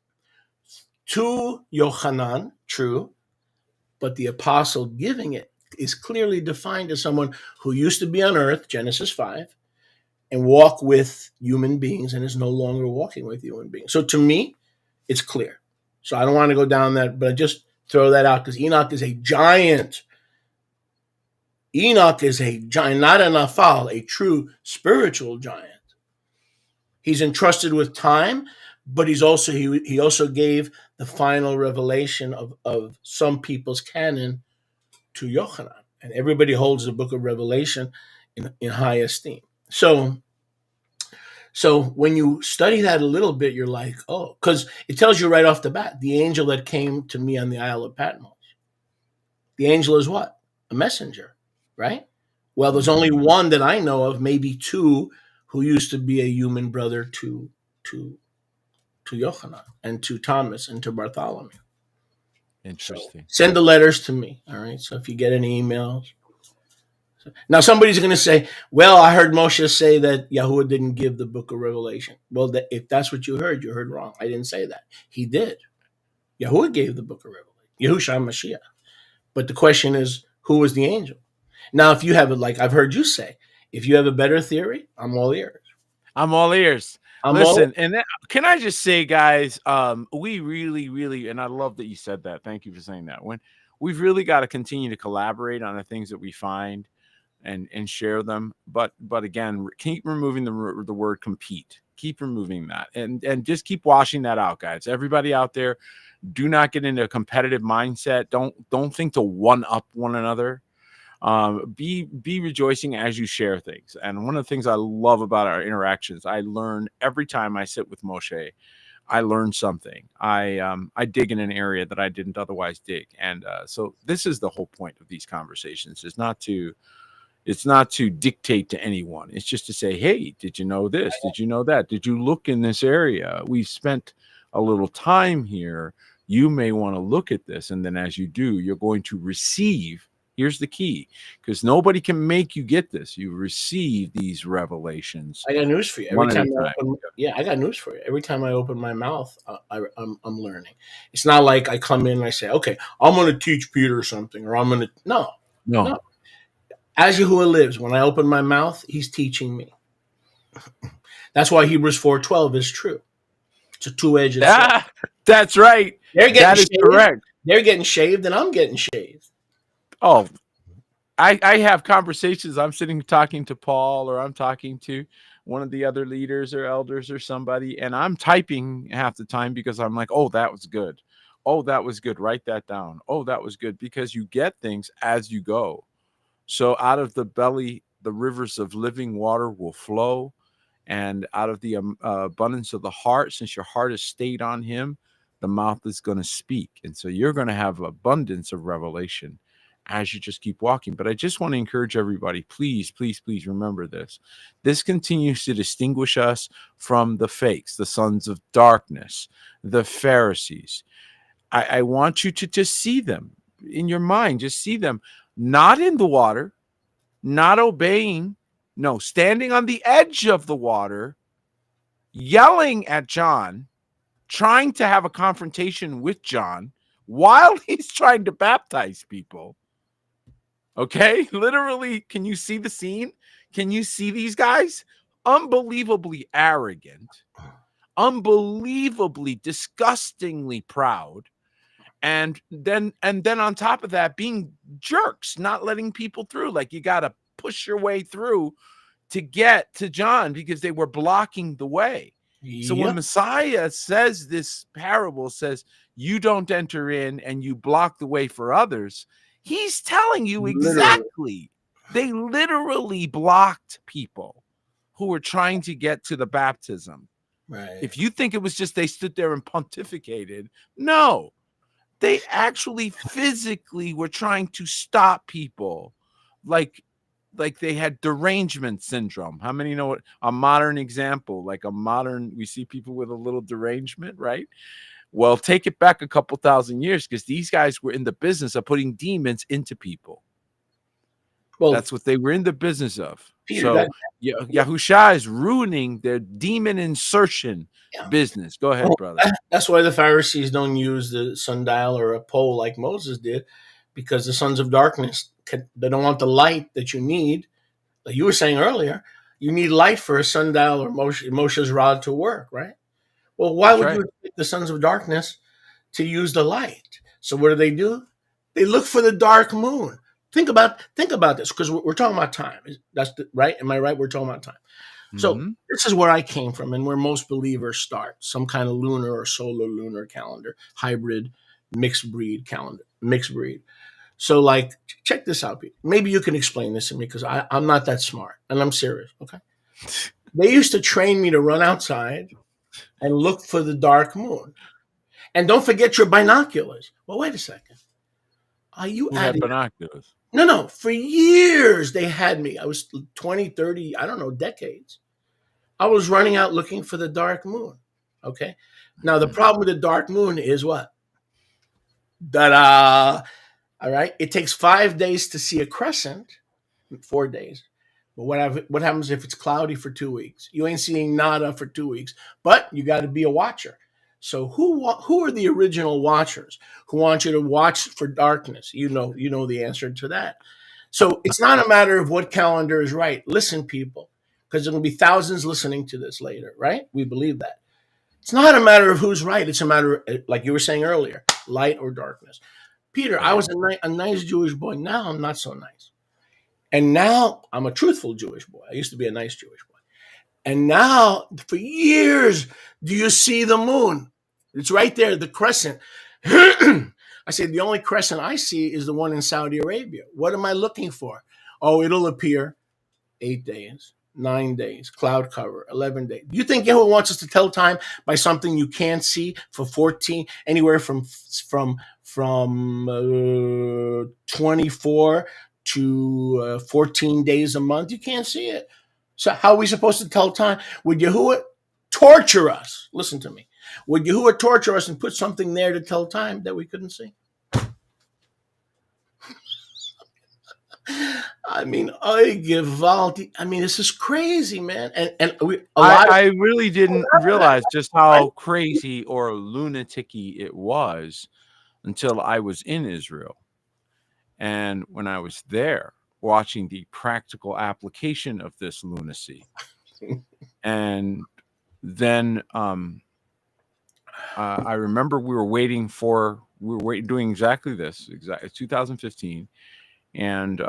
to Yochanan, true, but the apostle giving it is clearly defined as someone who used to be on earth, Genesis 5, and walk with human beings and is no longer walking with human beings. So to me, it's clear. So I don't want to go down that, but I just throw that out because Enoch is a giant. Enoch is a giant, not an Nafal, a true spiritual giant. He's entrusted with time, but he also gave the final revelation of some people's canon to Yochanan. And everybody holds the book of Revelation in high esteem. So when you study that a little bit, you're like, oh, because it tells you right off the bat, the angel that came to me on the Isle of Patmos. The angel is what? A messenger, right? Well, there's only one that I know of, maybe 2, who used to be a human brother to Yochanan and to Thomas and to Bartholomew. Interesting. So send the letters to me, all right? So if you get any emails. Now, somebody's going to say, well, I heard Moshe say that Yahuwah didn't give the book of Revelation. Well, if that's what you heard wrong. I didn't say that. He did. Yahuwah gave the book of Revelation. Yahushua Mashiach. But the question is, who was the angel? Now, if you have it, like I've heard you say, if you have a better theory, I'm all ears. Listen, and can I just say, guys, we really, really, and I love that you said that. Thank you for saying that. When we've really got to continue to collaborate on the things that we find and share them. But again, keep removing the word compete. Keep removing that and just keep washing that out, guys. Everybody out there, do not get into a competitive mindset. Don't think to one up one another. Be rejoicing as you share things. And one of the things I love about our interactions, I learn every time I sit with Moshe. I learn something. I dig in an area that I didn't otherwise dig, and so this is the whole point of these conversations. It's not to dictate to anyone. It's just to say, hey, did you know this? Did you know that? Did you look in this area? We've spent a little time here. You may want to look at this, and then as you do, you're going to receive. Here's the key, because nobody can make you get this. You receive these revelations. I got news for you. Every time I got news for you. Every time I open my mouth, I'm learning. It's not like I come in and I say, okay, I'm going to teach Peter something, or I'm going to no. As Yahuwah lives, when I open my mouth, he's teaching me. That's why Hebrews 4:12 is true. It's a two-edged sword. That's right. That is correct. They're getting shaved, and I'm getting shaved. Oh, I have conversations. I'm sitting talking to Paul, or I'm talking to one of the other leaders or elders or somebody, and I'm typing half the time because I'm like, oh, that was good. Oh, that was good. Write that down. Oh, that was good, because you get things as you go. So out of the belly, the rivers of living water will flow, and out of the abundance of the heart, since your heart is stayed on him, the mouth is going to speak. And so you're going to have abundance of revelation as you just keep walking. But I just want to encourage everybody, please, please, please remember this. This continues to distinguish us from the fakes, the sons of darkness, the Pharisees. I want you to just see them in your mind. Just see them, not in the water, not obeying, no, standing on the edge of the water, yelling at John, trying to have a confrontation with John while he's trying to baptize people. Okay, literally, can you see the scene? Can you see these guys? Unbelievably arrogant, unbelievably, disgustingly proud, and then on top of that, being jerks, not letting people through. Like, you got to push your way through to get to John because they were blocking the way. So when Messiah says this parable, says you don't enter in and you block the way for others, he's telling you exactly. They literally blocked people who were trying to get to the baptism. Right. If you think it was just they stood there and pontificated, no. They actually physically were trying to stop people, like they had derangement syndrome. How many know a modern example? Like we see people with a little derangement, right? Well, take it back a couple thousand years, because these guys were in the business of putting demons into people. Well, that's what they were in the business of. Peter, Yahusha is ruining their demon insertion business. Go ahead, brother. That's why the Pharisees don't use the sundial or a pole like Moses did, because the sons of darkness, they don't want the light that you need. Like you were saying earlier, you need light for a sundial or Moshe's rod to work, right? Well, why would you expect the sons of darkness to use the light? So what do? They look for the dark moon. Think about this, because we're talking about time. That's right? Am I right? We're talking about time. Mm-hmm. So this is where I came from and where most believers start. Some kind of lunar or solar lunar calendar, hybrid, mixed breed calendar, mixed breed. So, like, check this out, Pete. Maybe you can explain this to me, because I'm not that smart, and I'm serious, okay? They used to train me to run outside and look for the dark moon. And don't forget your binoculars. Well, wait a second. Are you had binoculars? No. For years, they had me. I was 20, 30, I don't know, decades. I was running out looking for the dark moon, okay? Now, the problem with the dark moon is what? Da-da! All right? It takes 5 days to see a crescent, 4 days. But what happens if it's cloudy for 2 weeks? You ain't seeing nada for 2 weeks, but you got to be a watcher. So who are the original watchers who want you to watch for darkness? You know the answer to that. So it's not a matter of what calendar is right. Listen, people, because there will be thousands listening to this later, right? We believe that. It's not a matter of who's right. It's a matter of, like you were saying earlier, light or darkness. Peter, I was a nice Jewish boy. Now I'm not so nice. And now I'm a truthful Jewish boy. I used to be a nice Jewish boy. And now, for years, do you see the moon? It's right there, the crescent. I say, the only crescent I see is the one in Saudi Arabia. What am I looking for? Oh, it'll appear 8 days, 9 days, cloud cover, 11 days. Do you think Yahweh wants us to tell time by something you can't see for 14, anywhere from 24 to 14 days a month? You can't see it. So how are we supposed to tell time? Would Yahuwah torture us? Listen to me. Would Yahuwah torture us and put something there to tell time that we couldn't see? I mean, I mean, this is crazy, man. I really didn't realize just how crazy or lunatic-y it was until I was in Israel. And when I was there, watching the practical application of this lunacy. And then I remember we were doing exactly this, 2015. And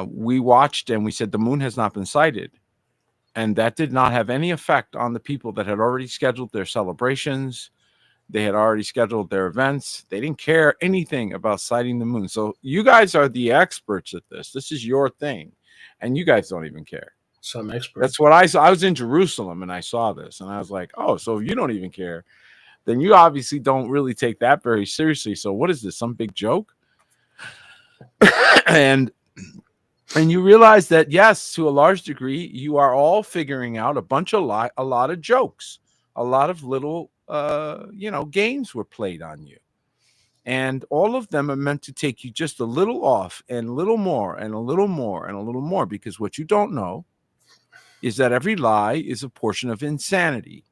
we watched and we said the moon has not been sighted. And that did not have any effect on the people that had already scheduled their celebrations. They had already scheduled their events. They didn't care anything about sighting the moon. So you guys are the experts at this. This is your thing. And you guys don't even care. Some experts. That's what I saw. I was in Jerusalem and I saw this. And I was like, oh, so if you don't even care, then you obviously don't really take that very seriously. So what is this? Some big joke? and you realize that, yes, to a large degree, you are all figuring out a lot of jokes, a lot of little games were played on you, and all of them are meant to take you just a little off and a little more and a little more and a little more, because what you don't know is that every lie is a portion of insanity.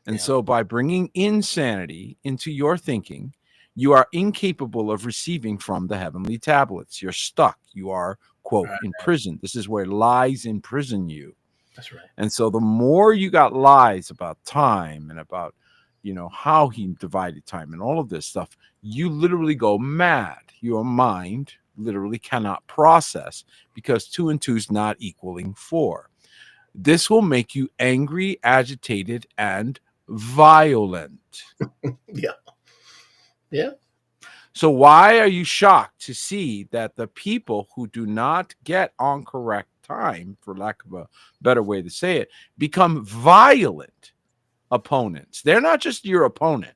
And so by bringing insanity into your thinking, you are incapable of receiving from the heavenly tablets. You're stuck. You are, quote, imprisoned. This is where lies imprison you. That's right. And so the more you got lies about time and about, how he divided time and all of this stuff, you literally go mad. Your mind literally cannot process, because 2 and 2 is not equaling 4. This will make you angry, agitated, and violent. Yeah. So why are you shocked to see that the people who do not get on correct time, for lack of a better way to say it, become violent opponents? They're not just your opponent.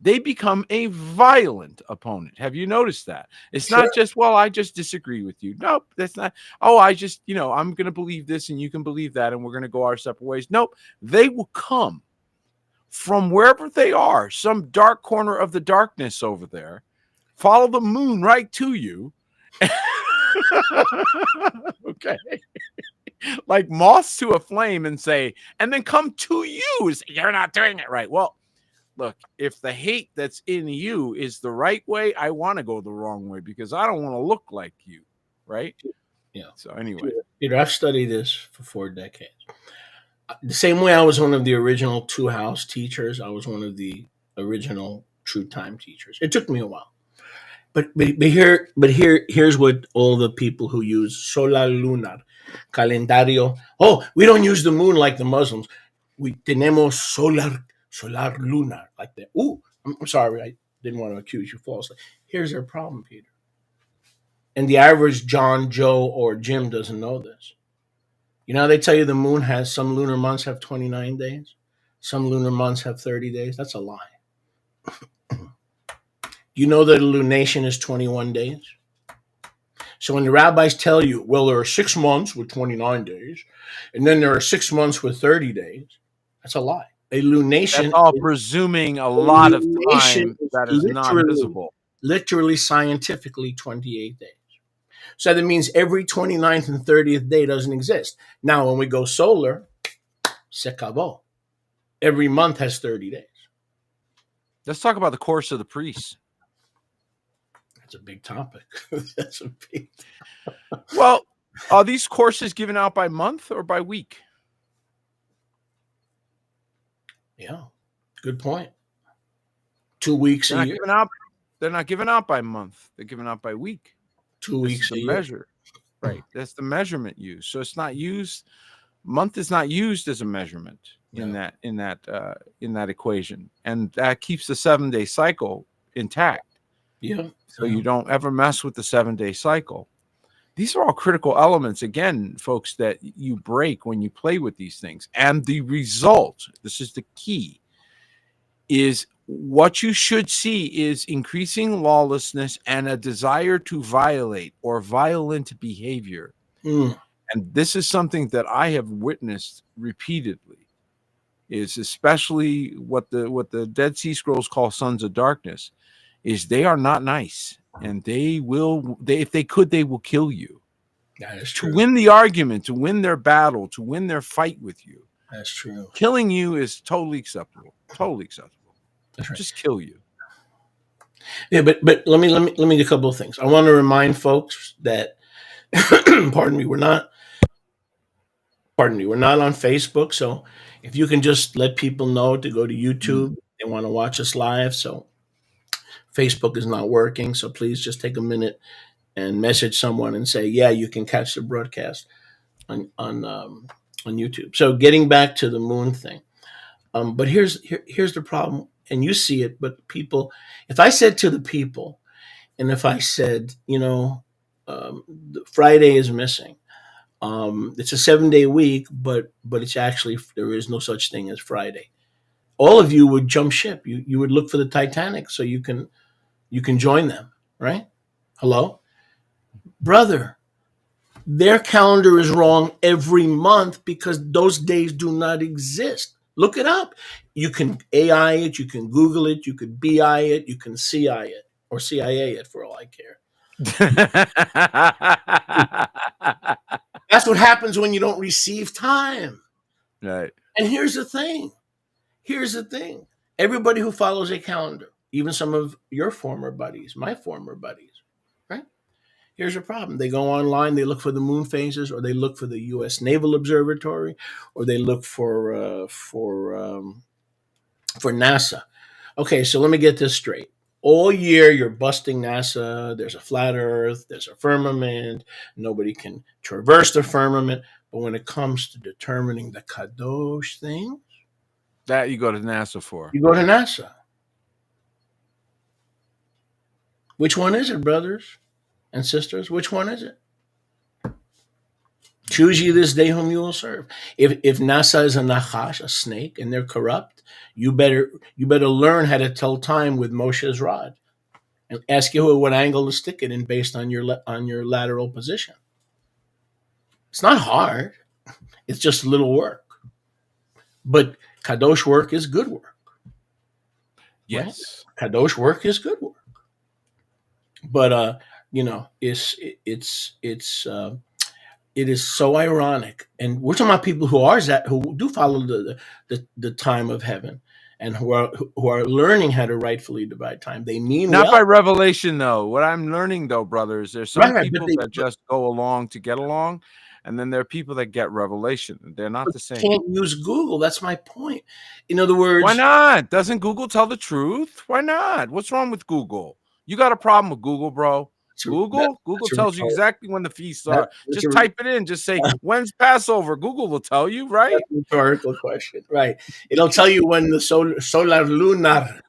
They become a violent opponent. Have you noticed that? It's not just, well, I just disagree with you. Nope, that's not. Oh, I just, I'm going to believe this and you can believe that and we're going to go our separate ways. Nope, they will come from wherever they are, some dark corner of the darkness over there, follow the moon right to you. Okay. Like moths to a flame, and say, and then come to you. You're not doing it right. Well, look, if the hate that's in you is the right way, I want to go the wrong way because I don't want to look like you. Right? Yeah. So anyway. Peter, I've studied this for 4 decades. The same way I was one of the original 2 house teachers, I was one of the original true time teachers. It took me a while. But here's what all the people who use solar lunar, calendario. Oh, we don't use the moon like the Muslims. We tenemos solar lunar like that. Ooh, I'm sorry, I didn't want to accuse you falsely. Here's their problem, Peter. And the average John, Joe, or Jim doesn't know this. They tell you the moon has, some lunar months have 29 days. Some lunar months have 30 days. That's a lie. You know that a lunation is 21 days? So when the rabbis tell you, well, there are 6 months with 29 days, and then there are 6 months with 30 days, that's a lie. A lunation. That's all presuming a lot of time that is not visible. Literally, scientifically, 28 days. So that means every 29th and 30th day doesn't exist. Now, when we go solar, se acabó. Every month has 30 days. Let's talk about the course of the priests. That's a big topic. That's a big topic. Well, are these courses given out by month or by week? Yeah, good point. 2 weeks a year. They're not given out by month. They're given out by week. 2 weeks a year. Measure. Right. That's the measurement used. So it's not used. Month is not used as a measurement. in that equation, and that keeps the 7-day cycle intact. Yeah. So you don't ever mess with the 7-day cycle. These are all critical elements, again, folks, that you break when you play with these things. And the result, this is the key, is what you should see is increasing lawlessness and a desire to violate or violent behavior. Mm. And this is something that I have witnessed repeatedly, is especially what the Dead Sea Scrolls call sons of darkness, is they are not nice. And if they could, they will kill you. That is true. To win the argument, to win their battle, to win their fight with you. That's true. Killing you is totally acceptable. Totally acceptable. That's right. Just kill you. Yeah, but let me do a couple of things. I want to remind folks that pardon me, we're not on Facebook. So if you can just let people know to go to YouTube, they want to watch us live. So Facebook is not working. So please just take a minute and message someone and say, yeah, you can catch the broadcast on YouTube. So getting back to the moon thing. But here's the problem, and you see it, but people, if I said to the people, and if I said, Friday is missing, it's a 7-day week, but it's actually, there is no such thing as Friday. All of you would jump ship. You would look for the Titanic so you can join them, right? Hello? Brother, their calendar is wrong every month because those days do not exist. Look it up. You can AI it, you can Google it, you could BI it, you can CI it, or CIA it for all I care. That's what happens when you don't receive time. Right. And here's the thing. Everybody who follows a calendar, even some of your former buddies, my former buddies, right? Here's a problem. They go online, they look for the moon phases, or they look for the U.S. Naval Observatory, or they look for NASA. Okay, so let me get this straight. All year you're busting NASA. There's a flat Earth. There's a firmament. Nobody can traverse the firmament. But when it comes to determining the Kadosh thing, that you go to NASA for. You go to NASA. Which one is it, brothers and sisters? Which one is it? Choose ye this day whom you will serve. If NASA is a nachash, a snake, and they're corrupt, you better learn how to tell time with Moshe's rod, and ask Yahuwah what angle to stick it in based on your lateral position. It's not hard. It's just a little work. But Kadosh work is good work. Yes. Right? Kadosh work is good work. But it is so ironic, and we're talking about people who do follow the time of heaven, and who are learning how to rightfully divide time. They mean not well. by revelation, though. What I'm learning, though, brothers, there's some people that just go along to get along, and then there are people that get revelation. They're not the same. Can't use Google. That's my point. In other words, why not? Doesn't Google tell the truth? Why not? What's wrong with Google? You got a problem with Google, bro? Google tells you exactly when the feasts are. Just type it in. Just say, when's Passover? Google will tell you, right? That's a rhetorical question, right? It'll tell you when the solar lunar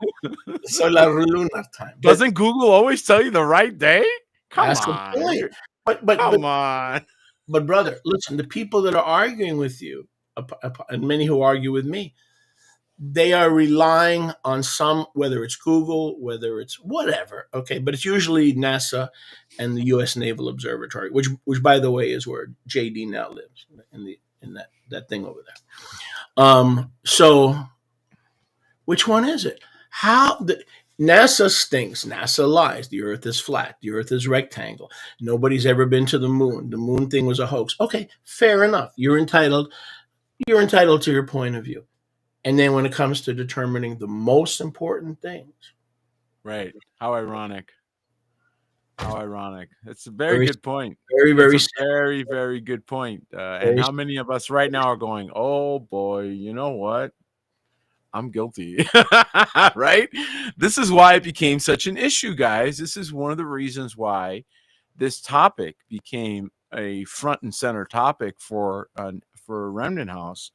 time. Doesn't Google always tell you the right day? Come that's on. The point. Come on. But brother, listen, the people that are arguing with you, and many who argue with me, they are relying on whether it's Google, whether it's whatever, okay, but it's usually NASA and the U.S. Naval Observatory, which by the way is where JD now lives, in that thing over there. So which one is it? NASA stinks. NASA lies. The Earth is flat. The Earth is rectangle. Nobody's ever been to the moon. The moon thing was a hoax. Okay, fair enough. You're entitled to your point of view. And then when it comes to determining the most important things. Right. How ironic. It's a very good point. Very, very, very good point. And how many of us right now are going, oh boy, you know what? I'm guilty. Right? This is why it became such an issue, guys. This is one of the reasons why this topic became a front and center topic for Remnant House.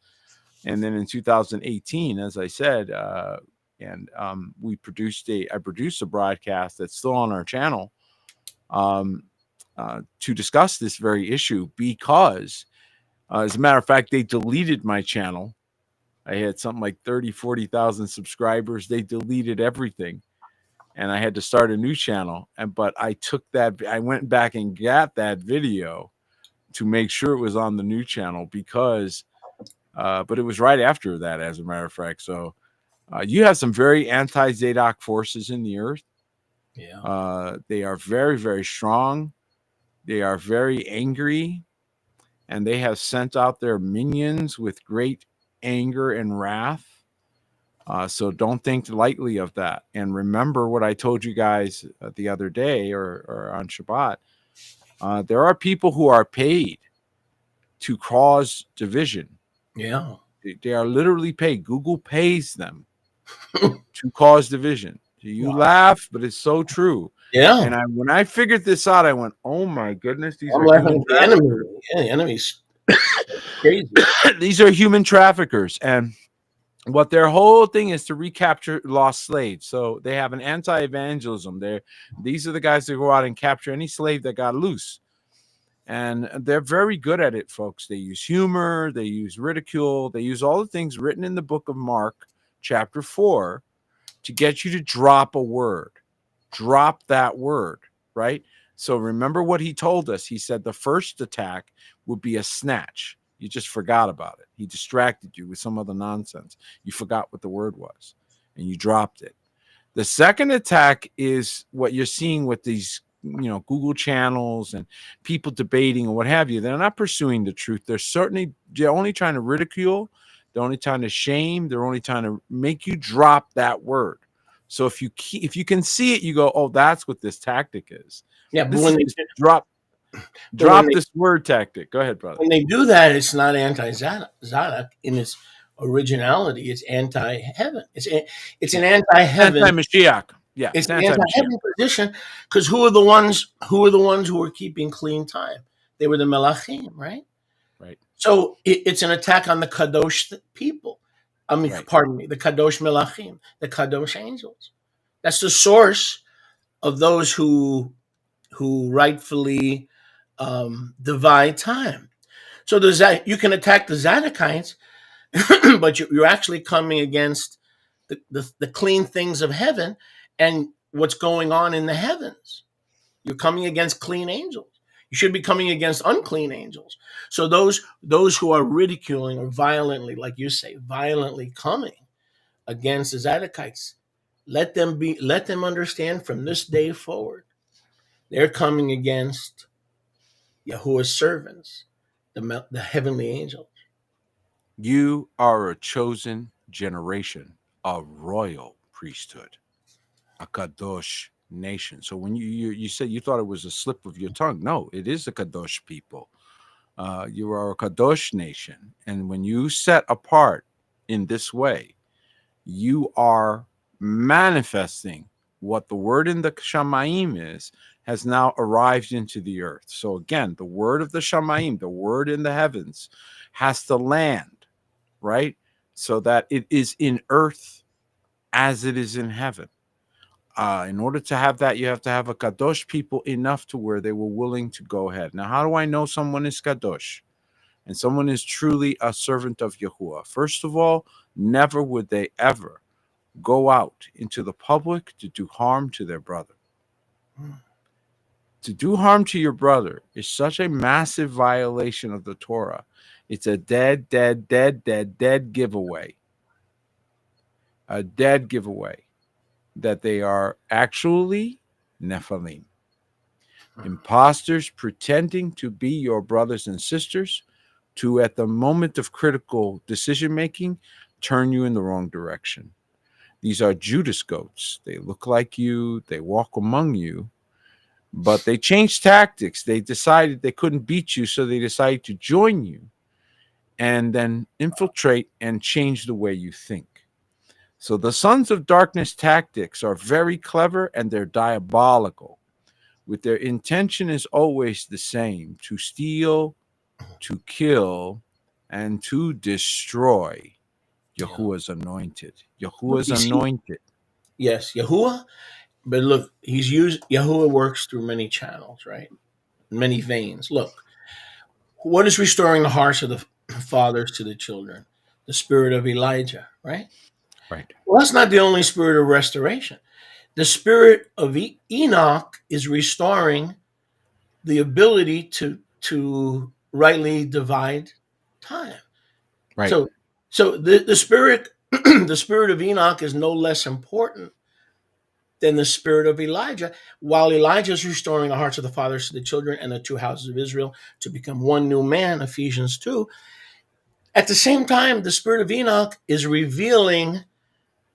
And then in 2018, as I said, I produced a broadcast that's still on our channel to discuss this very issue because, as a matter of fact, they deleted my channel. I had something like 40,000 subscribers. They deleted everything. And I had to start a new channel. But I went back and got that video to make sure it was on the new channel because, but it was right after that, as a matter of fact. So you have some very anti-Zadok forces in the earth. Yeah. They are very, very strong. They are very angry. And they have sent out their minions with great anger and wrath. So don't think lightly of that. And remember what I told you guys the other day or on Shabbat. There are people who are paid to cause division. Yeah. They are literally paid. Google pays them to cause division. You laugh, but it's so true. Yeah. And when I figured this out, I went, "Oh my goodness, these I'm are laughing at the enemy. Yeah, the enemy's crazy. These are human traffickers, and what their whole thing is to recapture lost slaves. So they have an anti-evangelism. These are the guys that go out and capture any slave that got loose. And they're very good at it, folks. They use humor, they use ridicule, they use all the things written in the book of Mark, chapter 4, to get you to drop a word. Drop that word, right? So remember what he told us. He said the first attack would be a snatch. You just forgot about it. He distracted you with some other nonsense. You forgot what the word was, and you dropped it. The second attack is what you're seeing with these, Google channels and people debating and what have you. They're not pursuing the truth. They're only trying to ridicule. They're only trying to shame. They're only trying to make you drop that word. So if you can see it, you go, "Oh, that's what this tactic is." Yeah, but when they drop this word tactic. Go ahead, brother. When they do that, it's not anti-Zadok in its originality. It's anti-heaven. It's an anti-heaven, anti-Mashiach. Yeah, it's an anti-heaven position because who are the ones who were keeping clean time? They were the Melachim, right? Right. So it's an attack on the Kadosh people. Pardon me, the Kadosh Melachim, the Kadosh angels. That's the source of those who rightfully divide time. So you can attack the Zadokites, but you're actually coming against the clean things of heaven and what's going on in the heavens. You're coming against clean angels. You should be coming against unclean angels. So those who are ridiculing or violently, like you say, violently coming against the Zadokites, let them understand from this day forward, they're coming against Yahuwah's servants, the heavenly angels. You are a chosen generation, a royal priesthood, a kadosh nation. So when you said you thought it was a slip of your tongue, no, it is a kadosh people. You are a kadosh nation, and when you set apart in this way, you are manifesting what the word in the Shamayim has now arrived into the earth. So again, the word of the Shamayim, the word in the heavens, has to land, right? So that it is in earth as it is in heaven. In order to have that, you have to have a kadosh people enough to where they were willing to go ahead. Now, how do I know someone is kadosh and someone is truly a servant of Yahuwah? First of all, never would they ever go out into the public to do harm to their brother. To do harm to your brother is such a massive violation of the Torah. It's a dead giveaway. A dead giveaway that they are actually Nephilim. Imposters pretending to be your brothers and sisters to, at the moment of critical decision-making, turn you in the wrong direction. These are Judas goats. They look like you. They walk among you. But they changed tactics. They decided they couldn't beat you, so they decided to join you and then infiltrate and change the way you think. So the sons of darkness tactics are very clever and they're diabolical. With their intention is always the same: to steal, to kill, and to destroy Yahuwah's anointed. Yahuwah's anointed. Yes, Yahuwah. But look, Yahuwah works through many channels, right? Many veins. Look, what is restoring the hearts of the fathers to the children? The spirit of Elijah, right? Right. Well, that's not the only spirit of restoration. The spirit of Enoch is restoring the ability to rightly divide time. Right. So the spirit the spirit of Enoch is no less important than the spirit of Elijah. While Elijah is restoring the hearts of the fathers to the children and the two houses of Israel to become one new man, Ephesians 2, at the same time, the spirit of Enoch is revealing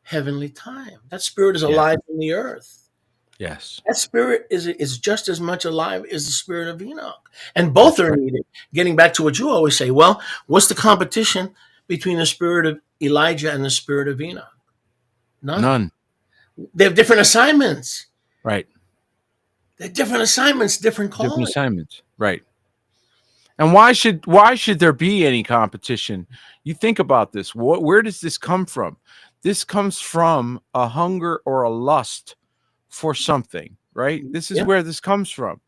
heavenly time. That spirit is alive in the earth. Yes. That spirit is just as much alive as the spirit of Enoch. And both are needed. Getting back to what you always say, well, what's the competition between the spirit of Elijah and the spirit of Enoch? None. They have different assignments. Right. They're different assignments, different callings. Different assignments. Right. And why should there be any competition? You think about this. Where does this come from? This comes from a hunger or a lust for something, right? This is where this comes from.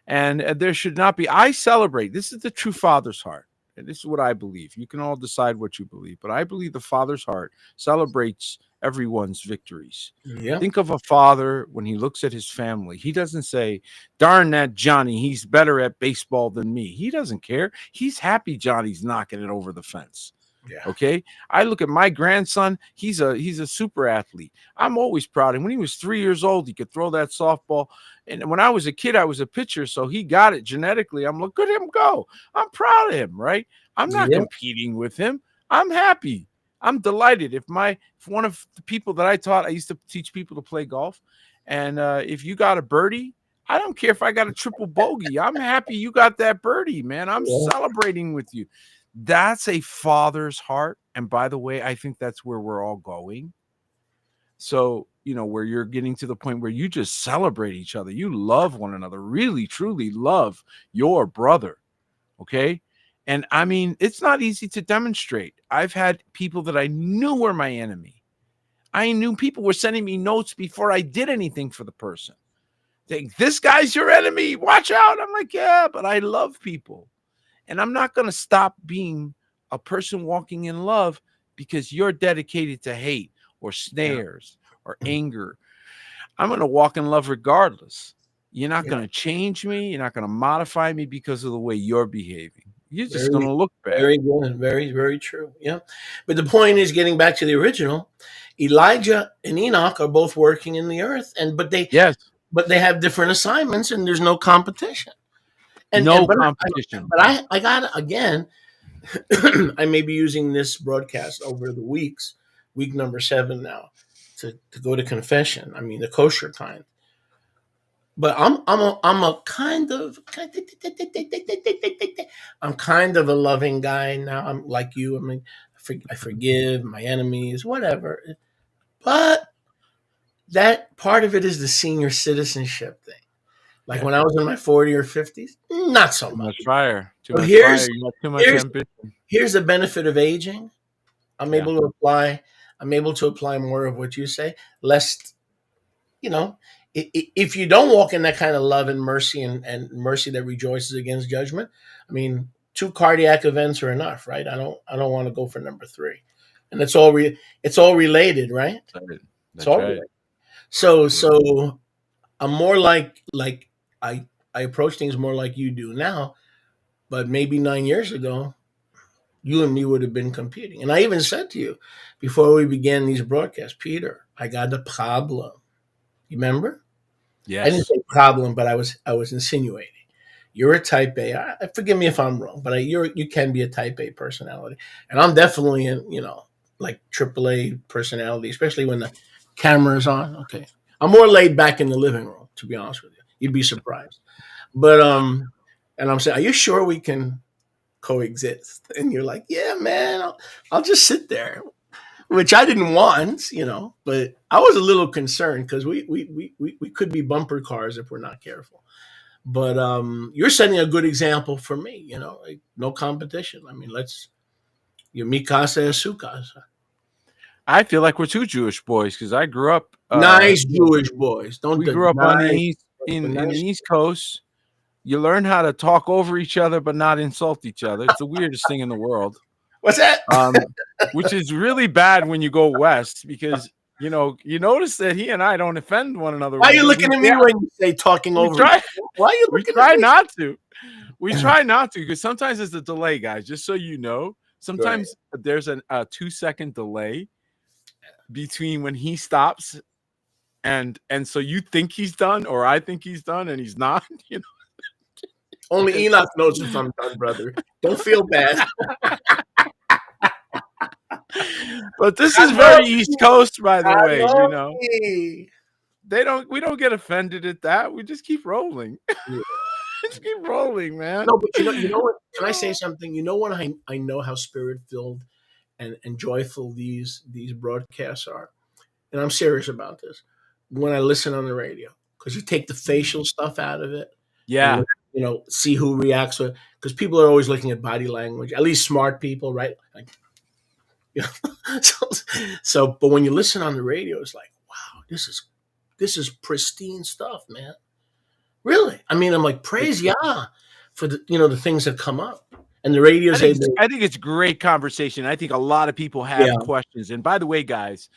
And there should not be. I celebrate. This is the true father's heart. And this is what I believe. You can all decide what you believe, but I believe the father's heart celebrates everyone's victories. Yeah. Think of a father when he looks at his family. He doesn't say, darn that Johnny, he's better at baseball than me. He doesn't care. He's happy Johnny's knocking it over the fence. Yeah. Okay. I look at my grandson. He's a super athlete. I'm always proud of him. When he was 3 years old, he could throw that softball. And when I was a kid, I was a pitcher. So he got it genetically. I'm like, look at him go. I'm proud of him. Right. I'm not competing with him. I'm happy. I'm delighted. If one of the people that I taught, I used to teach people to play golf. And if you got a birdie, I don't care if I got a triple bogey. I'm happy you got that birdie, man. I'm celebrating with you. That's a father's heart. And by the way, I think that's where we're all going. So, where you're getting to the point where you just celebrate each other. You love one another, really, truly love your brother. Okay. And I mean, it's not easy to demonstrate. I've had people that I knew were my enemy. I knew people were sending me notes before I did anything for the person. Saying, this guy's your enemy. Watch out. I'm like, yeah, but I love people. And I'm not going to stop being a person walking in love because you're dedicated to hate or snares or anger. I'm going to walk in love regardless. You're not going to change me. You're not going to modify me because of the way you're behaving. You're just going to look bad. Very good. Very, very true. Yeah. But the point is, getting back to the original, Elijah and Enoch are both working in the earth, but they have different assignments, and there's no competition. Competition. But I got, again, I may be using this broadcast over the weeks, week number 7 now, to go to confession. I mean, the kosher kind. But I'm a kind of a loving guy now. I'm like you. I mean, I forgive my enemies, whatever. But that part of it is the senior citizenship thing. Like when I was in my 40s or 50s, not so much. Fire. Too much fire. You got too much ambition. Here's the benefit of aging. I'm able to apply more of what you say. Less, if you don't walk in that kind of love and mercy and mercy that rejoices against judgment, I mean, 2 cardiac events are enough, right? I don't want to go for number 3, and it's all related, right? It's all related. So I'm more like I approach things more like you do now, but maybe 9 years ago, you and me would have been competing. And I even said to you before we began these broadcasts, Peter, I got a problem. You remember? Yes. I didn't say problem, but I was insinuating. You're a type A. Forgive me if I'm wrong, but you can be a type A personality. And I'm definitely like AAA personality, especially when the camera's on. Okay. I'm more laid back in the living room, to be honest with you. You'd be surprised. But and I'm saying, are you sure we can coexist? And you're like, yeah, man, I'll just sit there. Which I didn't want, but I was a little concerned because we could be bumper cars if we're not careful. But you're setting a good example for me, like no competition. I mean, let's Your mi casa es su casa. I feel like we're two Jewish boys because I grew up. Nice Jewish boys. Don't We the grew up on the nice, east in the nice. East Coast. You learn how to talk over each other but not insult each other. It's the weirdest thing in the world. What's that? Which is really bad when you go west because you notice that he and I don't offend one another. Why are you looking at me when you say talking over? Why are you We looking try at me? not to. We try not to because sometimes there's a delay, guys. Just so you know, sometimes there's a 2-second delay between when he stops and so you think he's done or I think he's done and he's not. You know. Only Enoch knows if I'm done, brother. Don't feel bad. But this is very East Coast, by the way. We don't get offended at that. We just keep rolling. Yeah. Just keep rolling, man. No, but you know what? Can I say something? You know when I know how spirit filled and joyful these broadcasts are, and I'm serious about this. When I listen on the radio, because you take the facial stuff out of it. Yeah. And, see who reacts to it. Because people are always looking at body language. At least smart people, right? Like, but when you listen on the radio, it's like, wow, this is pristine stuff, man. Really? I mean, I'm like, praise Yah for the things that come up. And the radio. I think it's great conversation. I think a lot of people have questions. And by the way, guys,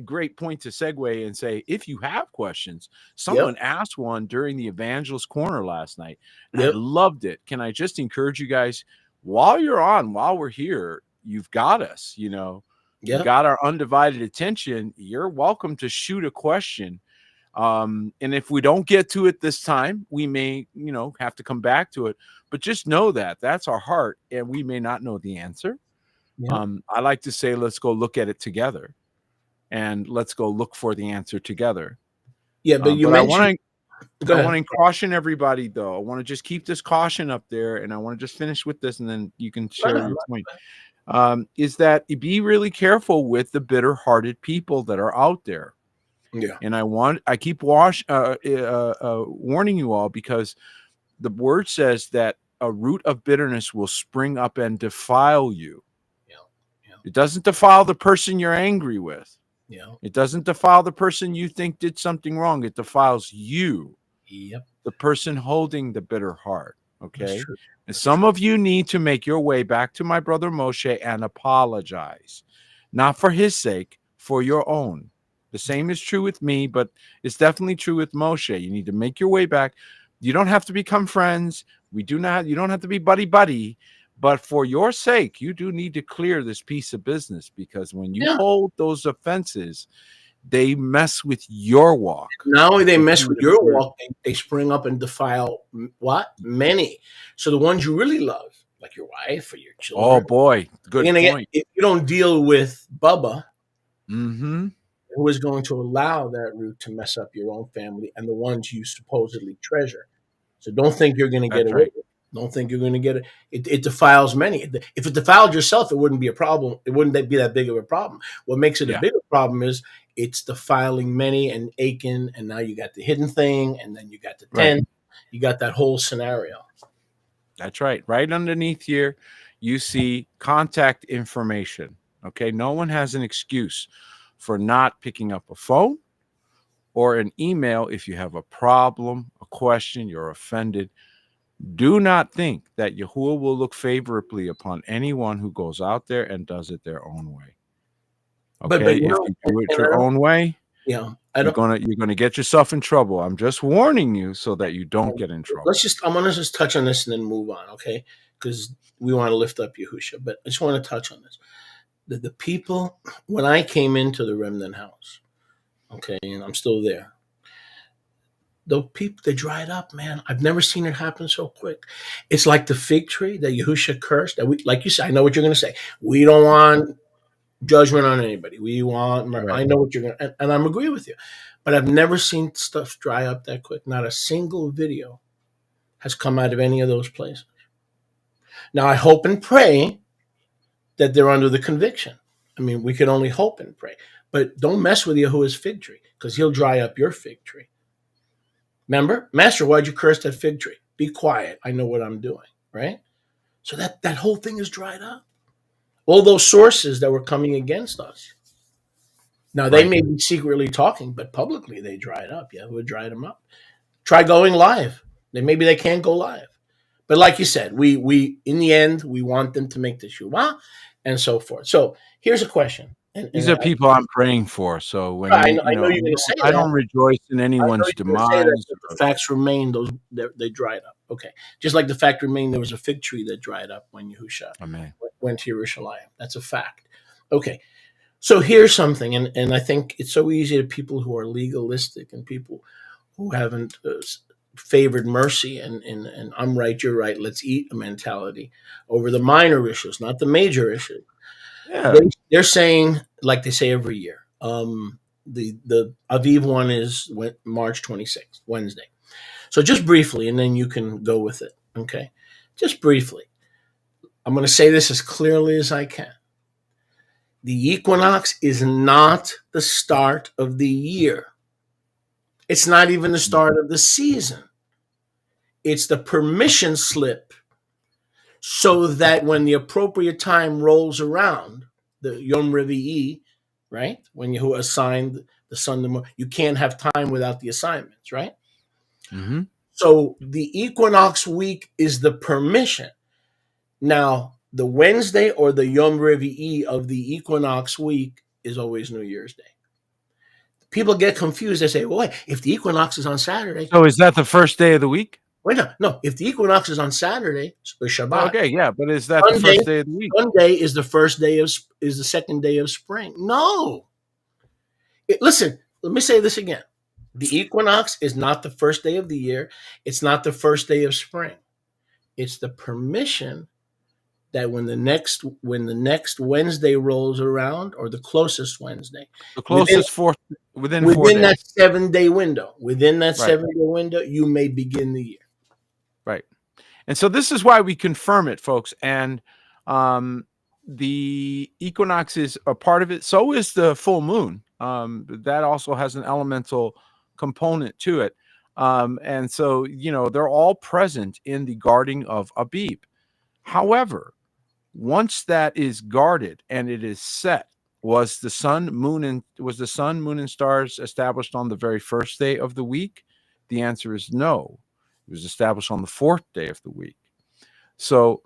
great point to segue and say, if you have questions, someone asked one during the Evangelist Corner last night. And I loved it. Can I just encourage you guys, while we're here, you've got us, you got our undivided attention. You're welcome to shoot a question. And if we don't get to it this time, we may, have to come back to it. But just know that that's our heart, and we may not know the answer. Yeah. I like to say, let's go look at it together, and let's go look for the answer together. Yeah, but I want to caution everybody, though. I want to just keep this caution up there, and I want to just finish with this, and then you can share your point. Is that be really careful with the bitter-hearted people that are out there. Yeah, and I keep warning you all because the word says that a root of bitterness will spring up and defile you. Yeah. It doesn't defile the person you're angry with. Yeah. It doesn't defile the person you think did something wrong. It defiles you. Yep. The person holding the bitter heart. Okay. And some of you need to make your way back to my brother Moshe and apologize, not for his sake, for your own. The same is true with me, but it's definitely true with Moshe. You need to make your way back. You don't have to become friends. You don't have to be buddy, but for your sake, you do need to clear this piece of business, because when you hold those offenses, they mess with your walk. Not only they mess with your walk, they spring up and defile many. So the ones you really love, like your wife or your children. Oh boy, good point. If you don't deal with Bubba, mm-hmm. who is going to allow that root to mess up your own family and the ones you supposedly treasure. So don't think you're going to get away with it. Don't think you're going to get it. It defiles many. If it defiled yourself, it wouldn't be a problem. It wouldn't be that big of a problem. What makes it a bigger problem is it's defiling many and Achan, and now you got the hidden thing, and then you got the 10. Right. You got that whole scenario. That's right. Right underneath here, you see contact information. Okay, no one has an excuse for not picking up a phone or an email if you have a problem, a question, you're offended. Do not think that Yahuwah will look favorably upon anyone who goes out there and does it their own way. Okay, if you do it your own way, you're gonna get yourself in trouble. I'm just warning you so that you don't get in trouble. I'm gonna just touch on this and then move on, okay? Because we want to lift up Yahusha, but I just want to touch on this. The people, when I came into the Remnant House, okay, and I'm still there, the people, they dried up, man. I've never seen it happen so quick. It's like the fig tree that Yahusha cursed. That like you said, I know what you're going to say. We don't want judgment on anybody. We want mercy. Right. I know what you're going to, and I'm agree with you. But I've never seen stuff dry up that quick. Not a single video has come out of any of those places. Now, I hope and pray that they're under the conviction. I mean, we can only hope and pray. But don't mess with Yahuwah's fig tree, because he'll dry up your fig tree. Remember? Master, why'd you curse that fig tree? Be quiet. I know what I'm doing, right? So that whole thing is dried up. All those sources that were coming against us. Now they Right. may be secretly talking, but publicly they dried up. Yeah, who dried them up? Try going live. Then maybe they can't go live. But like you said, we in the end we want them to make the shuvah and so forth. So here's a question. These are people I'm praying for. So when I you, know, you I know know, you're going to say I that. don't rejoice in I know anyone's you're going to say that, demise. but the facts remain; they dried up. Okay, just like the fact remained, there was a fig tree that dried up when Yahusha Amen. went to Yerushalayim. That's a fact. Okay, so here's something, and I think it's so easy to people who are legalistic and people who haven't favored mercy and I'm right, you're right, let's eat a mentality over the minor issues, not the major issues. Yeah. They're saying, like they say every year, the Aviv one is March 26th, Wednesday. So just briefly, and then you can go with it. Okay, just briefly. I'm going to say this as clearly as I can. The equinox is not the start of the year. It's not even the start of the season. It's the permission slip so that when the appropriate time rolls around, the Yom Revi'i, right? When you assign the sun, the moon, you can't have time without the assignments, right? Mm-hmm. So the equinox week is the permission. Now, the Wednesday or the Yom Revi'i of the equinox week is always New Year's Day. People get confused. They say, well, wait, if the equinox is on Saturday. So is that the first day of the week? Wait, no. If the equinox is on Saturday, or Shabbat. Okay, yeah, but is that the first day of the week? Sunday is the second day of spring. No. Listen, let me say this again. The equinox is not the first day of the year. It's not the first day of spring. It's the permission that when the next Wednesday rolls around, or the closest Wednesday, The closest within 4 days. that 7-day window, within that Right. 7-day window, you may begin the year. Right. And so this is why we confirm it, folks. And the equinox is a part of it. So is the full moon. That also has an elemental component to it. And so, they're all present in the guarding of Abib. However, once that is guarded and it is set, was the sun, moon, and stars established on the very first day of the week? The answer is no. It was established on the 4th day of the week. So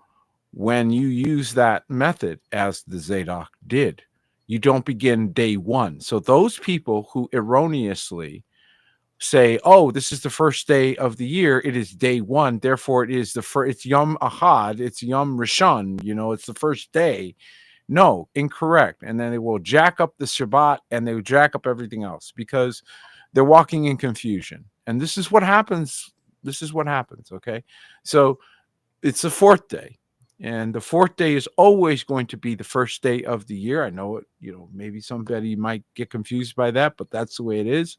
when you use that method, as the Zadok did, you don't begin day 1. So those people who erroneously say, oh, this is the first day of the year, it is day 1, therefore it is it's Yom Ahad, it's Yom Rishon, it's the first day. No, incorrect. And then they will jack up the Shabbat and they will jack up everything else because they're walking in confusion. And this is what happens. Okay. So it's the 4th day. And the 4th day is always going to be the first day of the year. I know it, maybe somebody might get confused by that, but that's the way it is.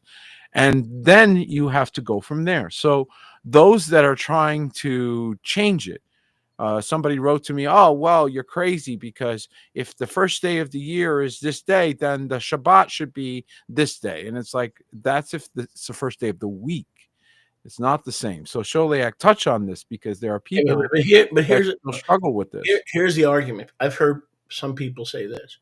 And then you have to go from there. So those that are trying to change it, somebody wrote to me, oh, well, you're crazy because if the first day of the year is this day, then the Shabbat should be this day. And it's like, that's if it's the first day of the week. It's not the same. So Sholiak, touch on this because there are people that struggle with this. Here's the argument. I've heard some people say this,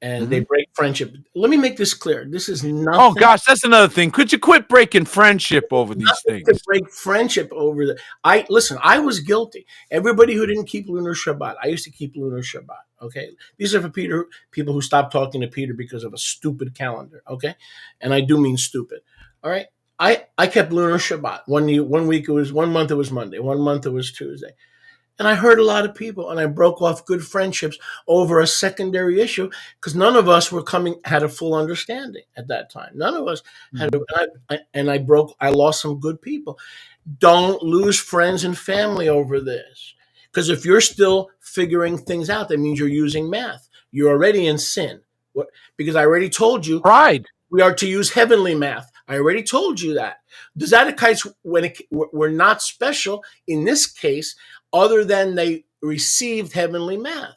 and they break friendship. Let me make this clear. This is nothing. Oh gosh, that's another thing. Could you quit breaking friendship over these things? To break friendship over I was guilty. Everybody who didn't keep lunar Shabbat, I used to keep lunar Shabbat. Okay, these are for people who stopped talking to Peter because of a stupid calendar. Okay, and I do mean stupid. All right. I kept lunar Shabbat. 1 week it was 1 month it was Monday, 1 month it was Tuesday. And I heard a lot of people, and I broke off good friendships over a secondary issue because none of us had a full understanding at that time. None of us had, I lost some good people. Don't lose friends and family over this. Because if you're still figuring things out, that means you're using math. You're already in sin. Because I already told you. Pride. We are to use heavenly math. I already told you that. The Zadokites, were not special in this case, other than they received heavenly math.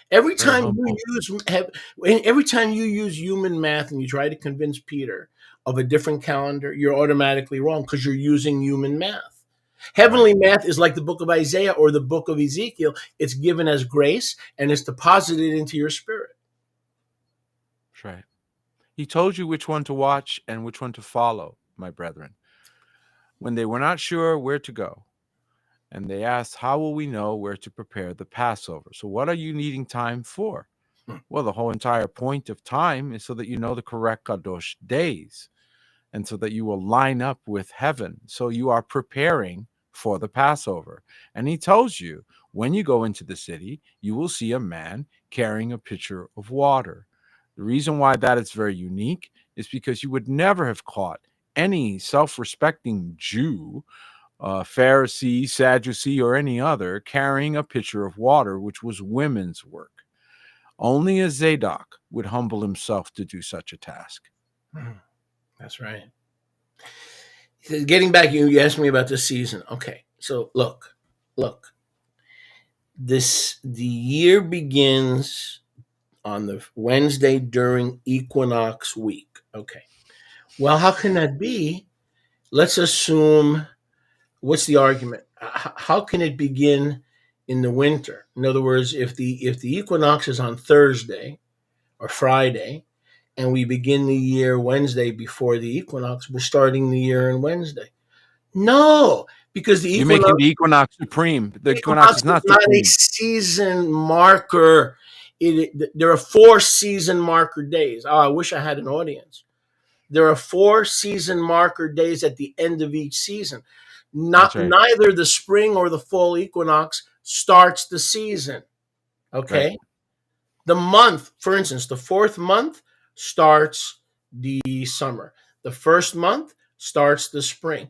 Every time you use human math and you try to convince Peter of a different calendar, you're automatically wrong because you're using human math. Heavenly math is like the book of Isaiah or the book of Ezekiel. It's given as grace and it's deposited into your spirit. That's right. He told you which one to watch and which one to follow, my brethren. When they were not sure where to go, and they asked, how will we know where to prepare the Passover? So what are you needing time for? Well, the whole entire point of time is so that you know the correct Kadosh days, and so that you will line up with heaven. So you are preparing for the Passover. And he tells you, when you go into the city, you will see a man carrying a pitcher of water. The reason why that is very unique is because you would never have caught any self-respecting Jew, Pharisee, Sadducee, or any other carrying a pitcher of water, which was women's work. Only a Zadok would humble himself to do such a task. That's right. Getting back, you asked me about this season. Okay, so look. The year begins on the Wednesday during equinox week. Okay. Well, how can that be? Let's assume, what's the argument? How can it begin in the winter? In other words, if the equinox is on Thursday or Friday, and we begin the year Wednesday before the equinox, we're starting the year on Wednesday. No, because you're making the equinox supreme. The equinox is not a season marker. There are 4 season marker days. Oh, I wish I had an audience. There are 4 season marker days at the end of each season. Neither the spring or the fall equinox starts the season. Okay? Right. The month, for instance, the 4th month starts the summer. The 1st month starts the spring.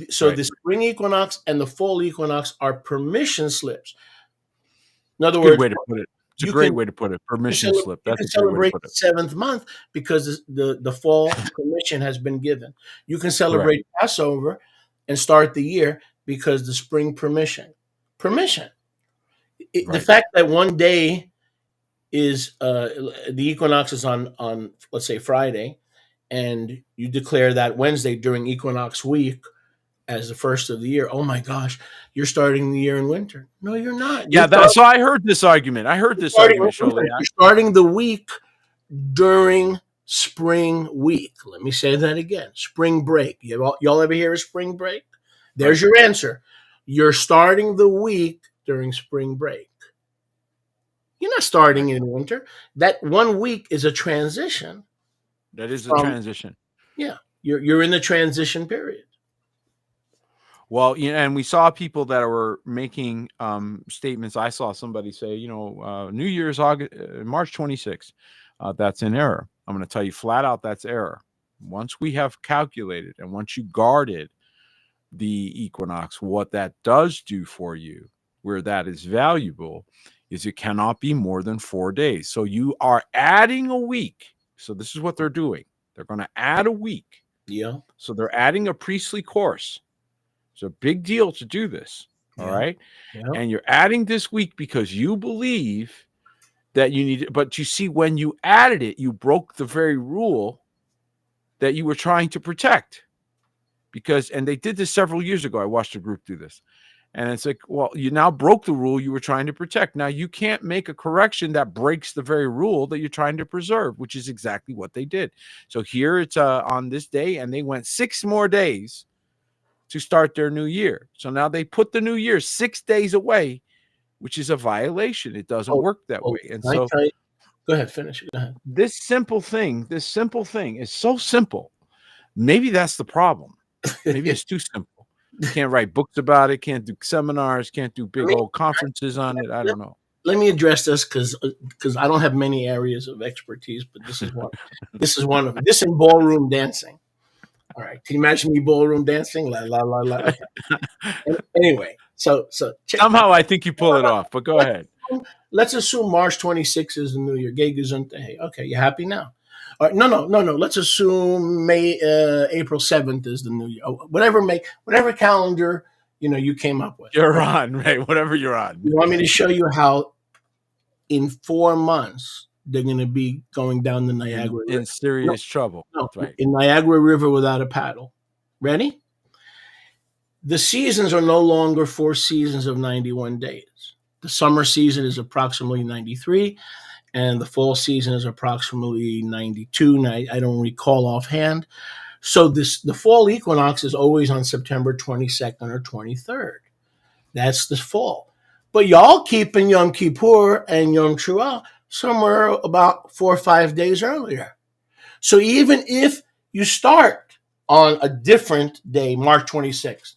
So the spring equinox and the fall equinox are permission slips. In other words, way to put it. It's a great way to put it. Permission slip. That's a great way to put it. You can celebrate the 7th month because the fall permission has been given. You can celebrate Passover and start the year because the spring permission. The fact that one day is the equinox is on let's say Friday, and you declare that Wednesday during equinox week as the first of the year. Oh my gosh, you're starting the year in winter. No, you're not. So I heard this argument. You're starting the week during spring week. Let me say that again. Spring break. Y'all ever hear of spring break? There's your answer. You're starting the week during spring break. You're not starting in winter. That 1 week is a transition. That is a transition. Yeah. You're in the transition period. Well, and we saw people that were making statements. I saw somebody say, New Year's March 26th. That's an error. I'm going to tell you flat out that's error. Once we have calculated and once you guarded the equinox, what that does do for you, where that is valuable, is it cannot be more than 4 days. So you are adding a week. So this is what they're doing. They're going to add a week. Yeah. So they're adding a priestly course. It's a big deal to do this. All right. Yeah. And you're adding this week because you believe that you need it. But you see, when you added it, you broke the very rule that you were trying to protect. And they did this several years ago. I watched a group do this. And it's like, well, you now broke the rule you were trying to protect. Now you can't make a correction that breaks the very rule that you're trying to preserve, which is exactly what they did. So here it's on this day, and they went 6 more days to start their new year. So now they put the new year 6 days away, which is a violation. It doesn't work that way. And so go ahead, finish it. Go ahead. This simple thing is so simple. Maybe that's the problem. Maybe it's too simple. You can't write books about it, can't do seminars, can't do big old conferences on it. I don't know. Let me address this because I don't have many areas of expertise, but this is one. This is one of them. This and ballroom dancing. All right. Can you imagine me ballroom dancing? La la la la. Anyway, so somehow I think you pull it off, but go ahead. Let's assume March 26th is the new year. Gay Gesundheit. Okay, you happy now? All right, no. Let's assume April 7th is the new year. Whatever calendar you came up with. You're on, right? Whatever you're on. You want me to show you how in 4 months they're going to be going down the Niagara River. In serious trouble. No, right. In Niagara River without a paddle. Ready? The seasons are no longer 4 seasons of 91 days. The summer season is approximately 93, and the fall season is approximately 92. I don't recall offhand. So the fall equinox is always on September 22nd or 23rd. That's the fall. But y'all keeping Yom Kippur and Yom Teruah somewhere about 4 or 5 days earlier. So even if you start on a different day, March 26th,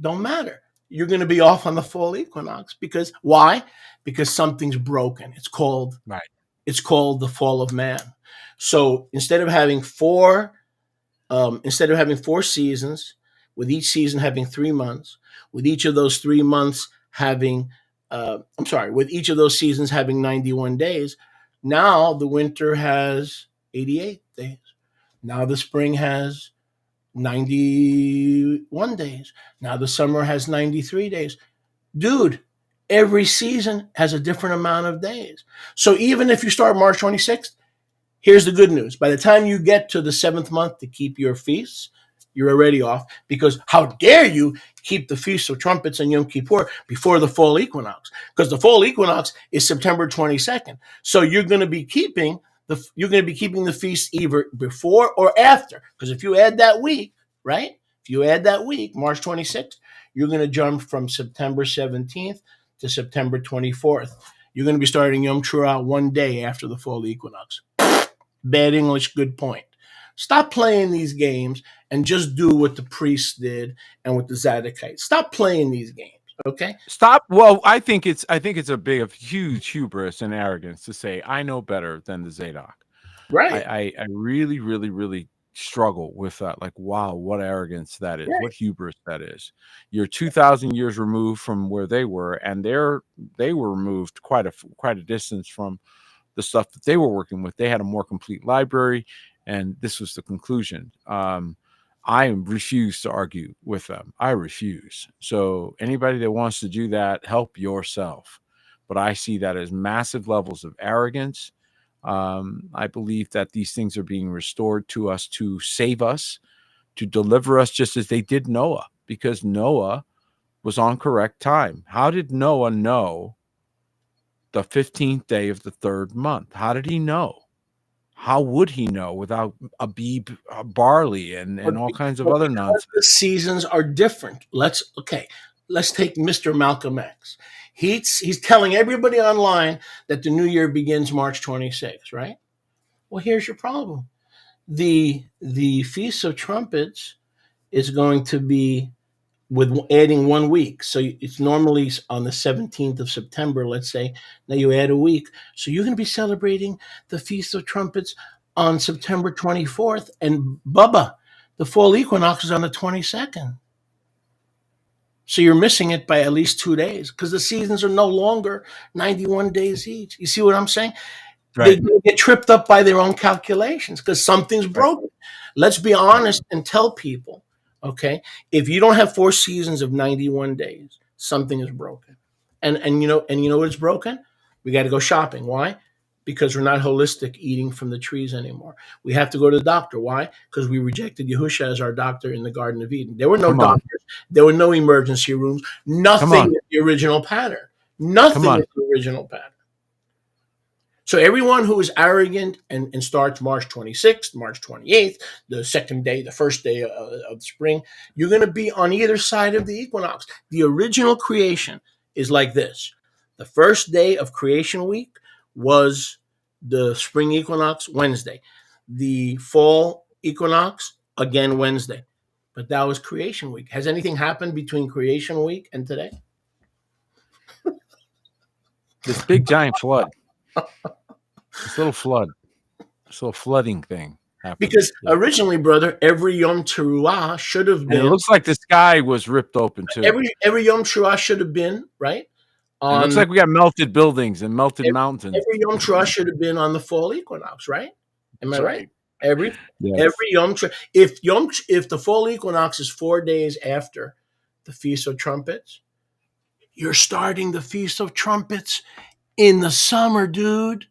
don't matter. You're going to be off on the fall equinox because why? Because something's broken. It's called the fall of man. So instead of having four seasons, with each season having 3 months, with each of those 3 months having, with each of those seasons having 91 days, now the winter has 88 days. Now the spring has 91 days. Now the summer has 93 days. Dude, every season has a different amount of days. So even if you start March 26th, here's the good news. By the time you get to the 7th month to keep your feasts, you're already off, because how dare you keep the Feast of Trumpets and Yom Kippur before the fall equinox? Because the fall equinox is September 22nd. So you're going to be keeping the feast either before or after. Because if you add that week, right? If you add that week, March 26th, you're going to jump from September 17th to September 24th. You're going to be starting Yom Teruah 1 day after the fall equinox. Bad English, good point. Stop playing these games and just do what the priests did and what the Zadokites. Stop playing these games, okay? Stop. Well, I think it's a huge hubris and arrogance to say I know better than the Zadok. Right. I really, really, really struggle with that. Like, wow, what arrogance that is! Right. What hubris that is! You're 2,000 years removed from where they were, and they were removed quite a distance from the stuff that they were working with. They had a more complete library, and this was the conclusion. I refuse to argue with them. I refuse. So anybody that wants to do that, help yourself. But I see that as massive levels of arrogance. I believe that these things are being restored to us to save us, to deliver us, just as they did Noah, because Noah was on correct time. How did Noah know the 15th day of the 3rd month? How did he know? How would he know without Abib, barley, and all kinds of other nonsense? The seasons are different. Let's take Mr. Malcolm X. He's telling everybody online that the new year begins March 26th, right? Well, here's your problem. The Feast of Trumpets is going to be with adding 1 week. So it's normally on the 17th of September, let's say. Now you add a week. So you're going to be celebrating the Feast of Trumpets on September 24th. And Bubba, the fall equinox is on the 22nd. So you're missing it by at least 2 days, because the seasons are no longer 91 days each. You see what I'm saying? Right. They get tripped up by their own calculations because something's broken. Let's be honest and tell people, okay, if you don't have 4 seasons of 91 days, something is broken. And you know what is broken? We got to go shopping. Why? Because we're not holistic eating from the trees anymore. We have to go to the doctor. Why? Because we rejected Yahusha as our doctor in the Garden of Eden. There were no doctors. There were no emergency rooms. Nothing is the original pattern. Nothing is the original pattern. So everyone who is arrogant and starts March 26th, March 28th, the second day, the first day of spring, you're going to be on either side of the equinox. The original creation is like this. The first day of creation week was the spring equinox, Wednesday. The fall equinox, again, Wednesday. But that was creation week. Has anything happened between creation week and today? This big giant flood. This little flooding thing happened. Because originally, brother, every Yom Teruah should have been. And it looks like the sky was ripped open too. Every Yom Teruah should have been, right? It looks like we got melted buildings and melted mountains. Every Yom Teruah should have been on the fall equinox, right? Am I right? Every Yom Teruah. If the fall equinox is 4 days after the Feast of Trumpets, you're starting the Feast of Trumpets in the summer, dude.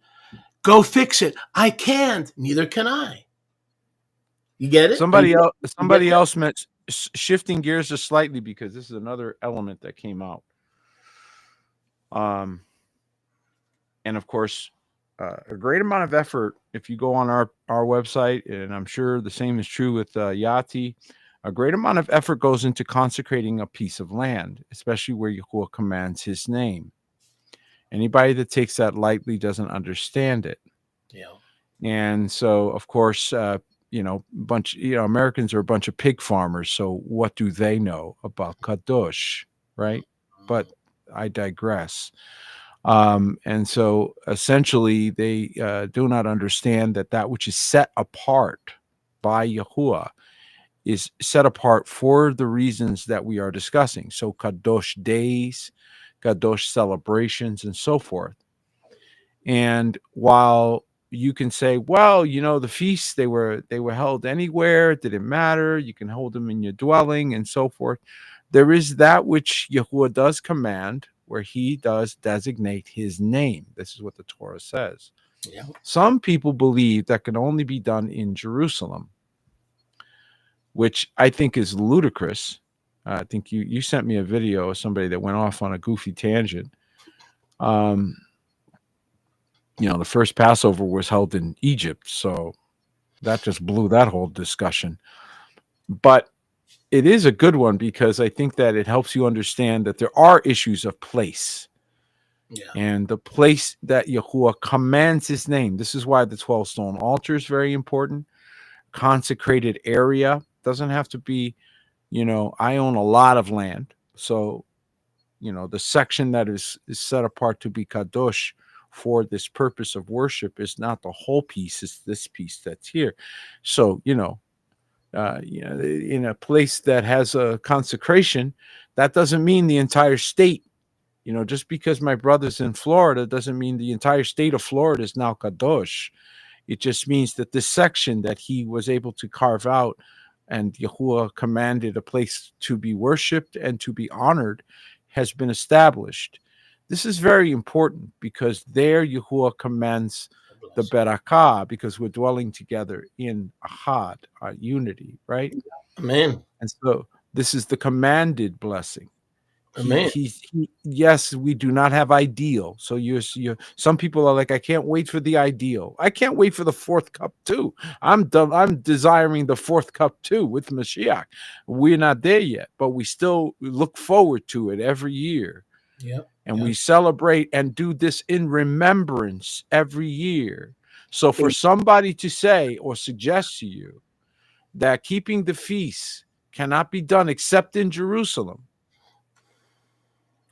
Go fix it. I can't. Neither can I. You get it? Somebody else shifting gears just slightly because this is another element that came out. And of course, a great amount of effort. If you go on our website, and I'm sure the same is true with Yati, a great amount of effort goes into consecrating a piece of land, especially where Yahuwah commands His name. Anybody that takes that lightly doesn't understand it. Yeah. And so, of course, Americans are a bunch of pig farmers. So what do they know about Kadosh, right? But I digress. And so essentially they do not understand that which is set apart by Yahuwah is set apart for the reasons that we are discussing. So Kadosh days, Kadosh celebrations, and so forth. And while you can say, well, the feasts, they were held anywhere, it didn't matter, you can hold them in your dwelling and so forth, there is that which Yahuwah does command, where He does designate His name. This is what the Torah says. Yeah. Some people believe that can only be done in Jerusalem, which I think is ludicrous. I think you sent me a video of somebody that went off on a goofy tangent. The first Passover was held in Egypt, so that just blew that whole discussion. But it is a good one because I think that it helps you understand that there are issues of place. Yeah. And the place that Yahuwah commands His name. This is why the 12-stone altar is very important. Consecrated area doesn't have to be, I own a lot of land. So, the section that is set apart to be Kadosh for this purpose of worship is not the whole piece, it's this piece that's here. So, in a place that has a consecration, that doesn't mean the entire state. Just because my brother's in Florida doesn't mean the entire state of Florida is now Kadosh. It just means that this section that he was able to carve out and Yahuwah commanded a place to be worshipped and to be honored has been established. This is very important because there Yahuwah commands the Berakah, because we're dwelling together in Ahad, unity, right? Amen. And so this is the commanded blessing. Amen. Yes, we do not have ideal. So you some people are like, I can't wait for the ideal. I can't wait for the fourth cup too. I'm desiring the fourth cup too with Mashiach. We're not there yet, but we still look forward to it every year. Yep. And we celebrate and do this in remembrance every year. So for somebody to say or suggest to you that keeping the feast cannot be done except in Jerusalem,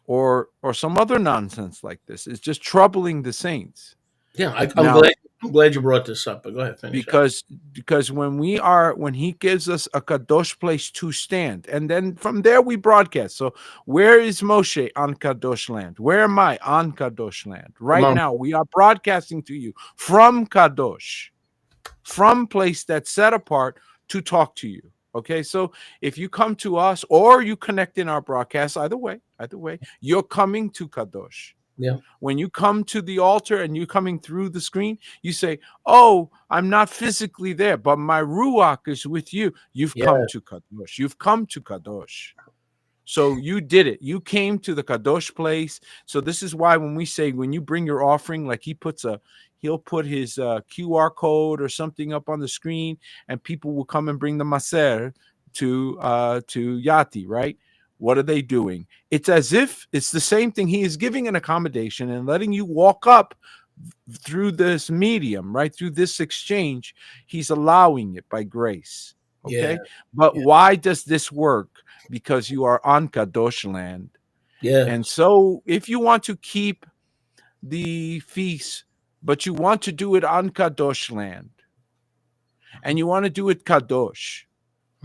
or some other nonsense like this, is just troubling the saints. Yeah, I'm glad you brought this up, but go ahead, finish. Because when He gives us a Kadosh place to stand, and then from there we broadcast. So where is Moshe? On Kadosh land. Where am I? On Kadosh land. Right now we are broadcasting to you from Kadosh, from place that's set apart to talk to you. Okay, so if you come to us or you connect in our broadcast, either way, you're coming to Kadosh. Yeah. When you come to the altar and you're coming through the screen, you say, oh, I'm not physically there, but my Ruach is with you. You've come to Kadosh. You've come to Kadosh. So you did it. You came to the Kadosh place. So this is why when we say, when you bring your offering, like he'll put his QR code or something up on the screen, and people will come and bring the maser to Yati, right? What are they doing? It's as if it's the same thing. He is giving an accommodation and letting you walk up through this medium, right? Through this exchange. He's allowing it by grace. Okay. But why does this work? Because you are on Kadosh land. Yeah. And so if you want to keep the feast, but you want to do it on Kadosh land, and you want to do it Kadosh,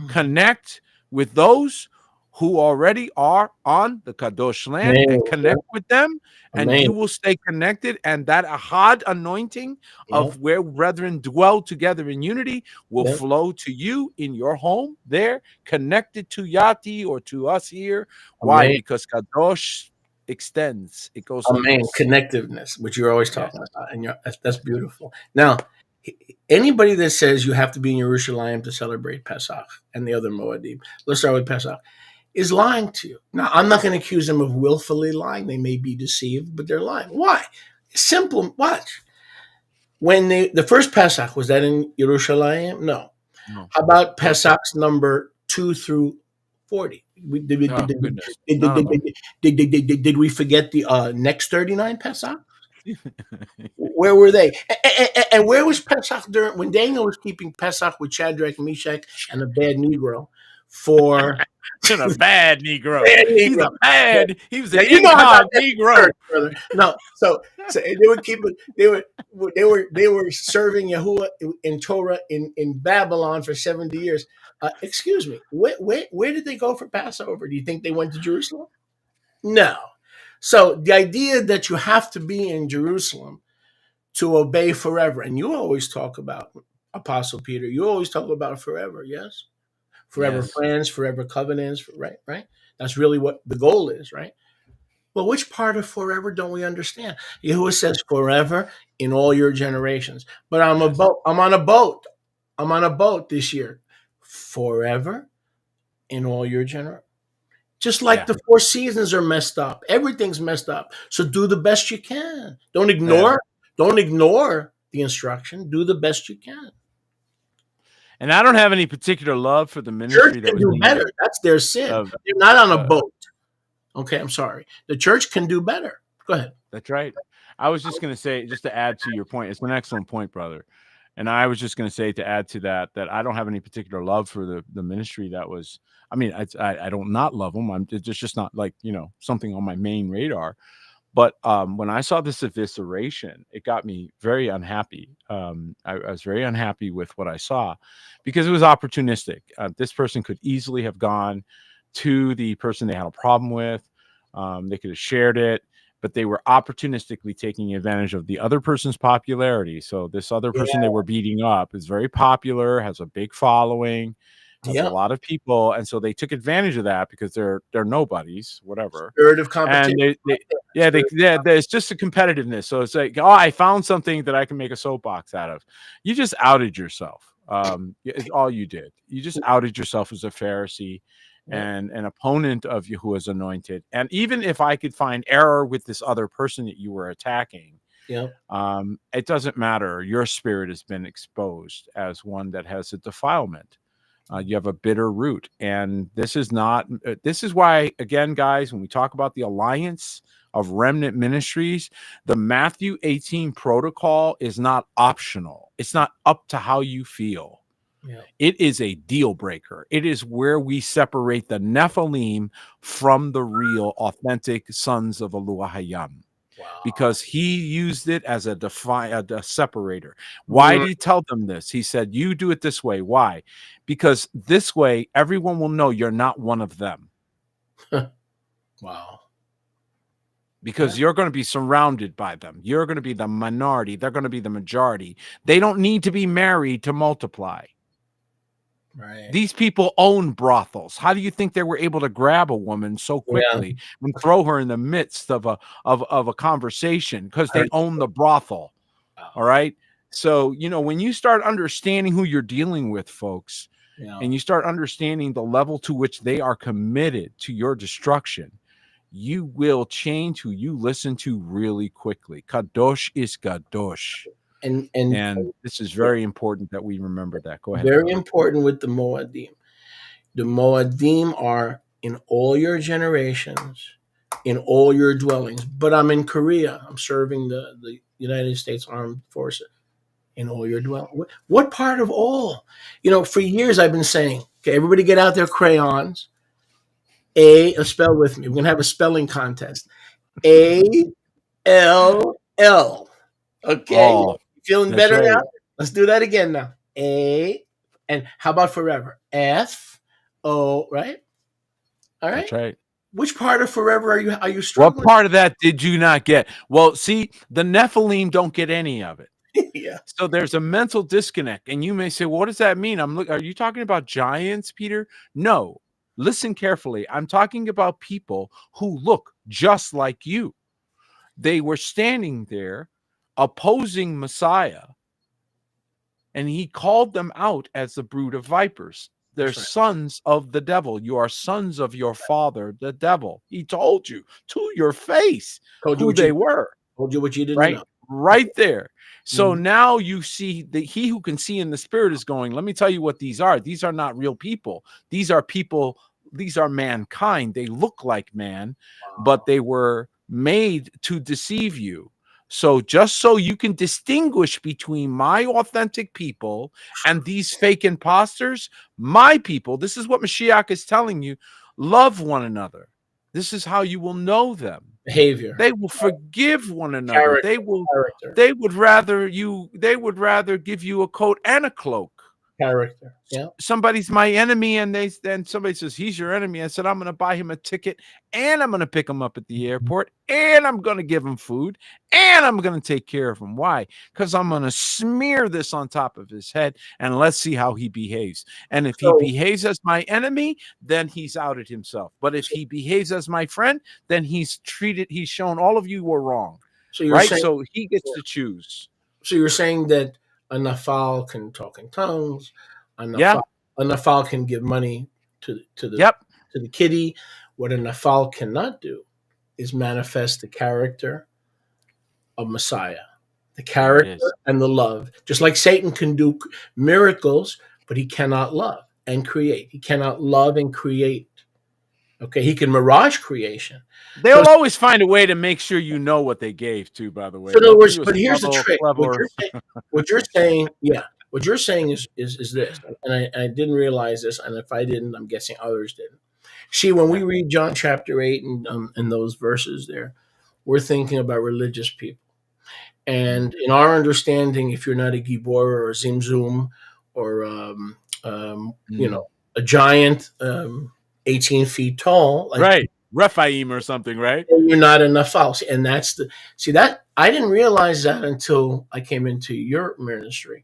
connect with those who already are on the Kadosh land, and connect with them, and you will stay connected. And that Ahad anointing of where brethren dwell together in unity will flow to you in your home there, connected to Yati or to us here. Why? Because Kadosh extends. It goes. Connectiveness, which you're always talking about, and that's beautiful. Now, Anybody that says you have to be in Yerushalayim to celebrate Pesach and the other Moedim, let's start with Pesach, is lying to you. Now, I'm not going to accuse them of willfully lying. They may be deceived, but they're lying. Why? Simple. Watch. When the first Pesach, was that in Yerushalayim? No. How about Pesach's number 2 through 40? Did we forget the next 39 Pesach? Where were they? And where was Pesach when Daniel was keeping Pesach with Shadrach, Meshach, and a bad Negro for a bad Negro? He's a bad. He was an Negro. No, so they would keep it. They were serving Yahuwah in Torah in Babylon for 70 years. Excuse me. Where did they go for Passover? Do you think they went to Jerusalem? No. So the idea that you have to be in Jerusalem to obey forever, and you always talk about, Apostle Peter, you always talk about forever, yes? Forever plans, forever covenants, right? That's really what the goal is, right? Well, which part of forever don't we understand? Yahuwah says forever in all your generations. But I'm on a boat this year. Forever in all your generations. Just like the 4 seasons are messed up. Everything's messed up. So do the best you can. Don't ignore the instruction. Do the best you can. And I don't have any particular love for the ministry. Church can do better. That's their sin. They're not on a boat. Okay, I'm sorry. The church can do better. Go ahead. That's right. I was just going to say, just to add to your point, it's an excellent point, brother. And I was just going to say, to add to that I don't have any particular love for the ministry that was. I mean, I don't not love them. It's just not like, something on my main radar. But when I saw this evisceration, it got me very unhappy. I was very unhappy with what I saw because it was opportunistic. This person could easily have gone to the person they had a problem with. They could have shared it, but they were opportunistically taking advantage of the other person's popularity. So this other person they were beating up is very popular, has a big following, has a lot of people, and so they took advantage of that because they're nobodies, whatever. Spirit of competition. And there's just a competitiveness. So it's like, I found something that I can make a soapbox out of. You just outed yourself. It's all you did. You just outed yourself as a Pharisee and an opponent of Yahuwah's anointed. And even if I could find error with this other person that you were attacking, it doesn't matter. Your spirit has been exposed as one that has a defilement. You have a bitter root. And this is why, again, guys, when we talk about the alliance of remnant ministries, the Matthew 18 protocol is not optional. It's not up to how you feel. It is a deal breaker. It is where we separate the Nephilim from the real, authentic sons of Eluah Hayam. Because he used it as a separator. Why did he tell them this? He said, you do it this way. Why? Because this way, everyone will know you're not one of them. Wow. Because you're going to be surrounded by them. You're going to be the minority. They're going to be the majority. They don't need to be married to multiply. Right. These people own brothels. How do you think they were able to grab a woman so quickly and throw her in the midst of a conversation? Because they own the brothel. All right. So, when you start understanding who you're dealing with, folks, and you start understanding the level to which they are committed to your destruction, you will change who you listen to really quickly. Kadosh is Kadosh. And this is very important that we remember that. Go ahead. Very important with the Moadim. The Moadim are in all your generations, in all your dwellings. But I'm in Korea. I'm serving the United States Armed Forces. In all your dwellings. What part of all? For years I've been saying, okay, everybody get out their crayons. Spell with me. We're going to have a spelling contest. ALL. Okay. Feeling better now? Let's do that again now. And how about forever? FO, right? All right. That's right. Which part of forever are you struggling? What part of that did you not get? Well, see, the Nephilim don't get any of it. So there's a mental disconnect. And you may say, well, what does that mean? Are you talking about giants, Peter? No. Listen carefully. I'm talking about people who look just like you. They were standing there opposing Messiah and he called them out as the brood of vipers. They're That's right. sons of the devil. You are sons of your father, the devil. He told you to your face Told you who what they you were, told you what you didn't right? know. Right there. So Mhm. now you see that he who can see in the spirit is going, let me tell you what these are. These are not real people. These are people, these are mankind. They look like man, but they were made to deceive you. So just so you can distinguish between my authentic people and these fake imposters, my people, this is what Mashiach is telling you, love one another. This is how you will know them. Behavior, They will forgive one another. character, character, They would rather give you a coat and a cloak. character. Yeah. Somebody's my enemy, and then somebody says he's your enemy. I said, I'm going to buy him a ticket, and I'm going to pick him up at the airport, and I'm going to give him food, and I'm going to take care of him. Why? Because I'm going to smear this on top of his head, and let's see how he behaves. And if he So- behaves as my enemy, then he's outed himself. But if he behaves as my friend, then he's shown all of you were wrong. So you're Right? saying, So he gets to choose. so you're saying that a nafal can talk in tongues, a nafal, Yeah. a nafal can give money to the Yep. to the kitty. What a nafal cannot do is manifest the character of Messiah, the character is. and the love. Just like Satan can do miracles, but he cannot love and create. He cannot love and create. Okay, he can mirage creation. They'll always find a way to make sure you know what they gave to, by the way. So in other words, He was but here's the clever, trick. clever. What you're saying, yeah. What you're saying is this, and I didn't realize this, and if I didn't, I'm guessing others didn't. See, when we read John chapter 8 and those verses there, we're thinking about religious people. And in our understanding, if you're not a Gibor or a Zimzum or you know, a giant 18 feet tall, like, Right. Rephaim or something, right? you're not a nafal. And that's that I didn't realize that until I came into your ministry.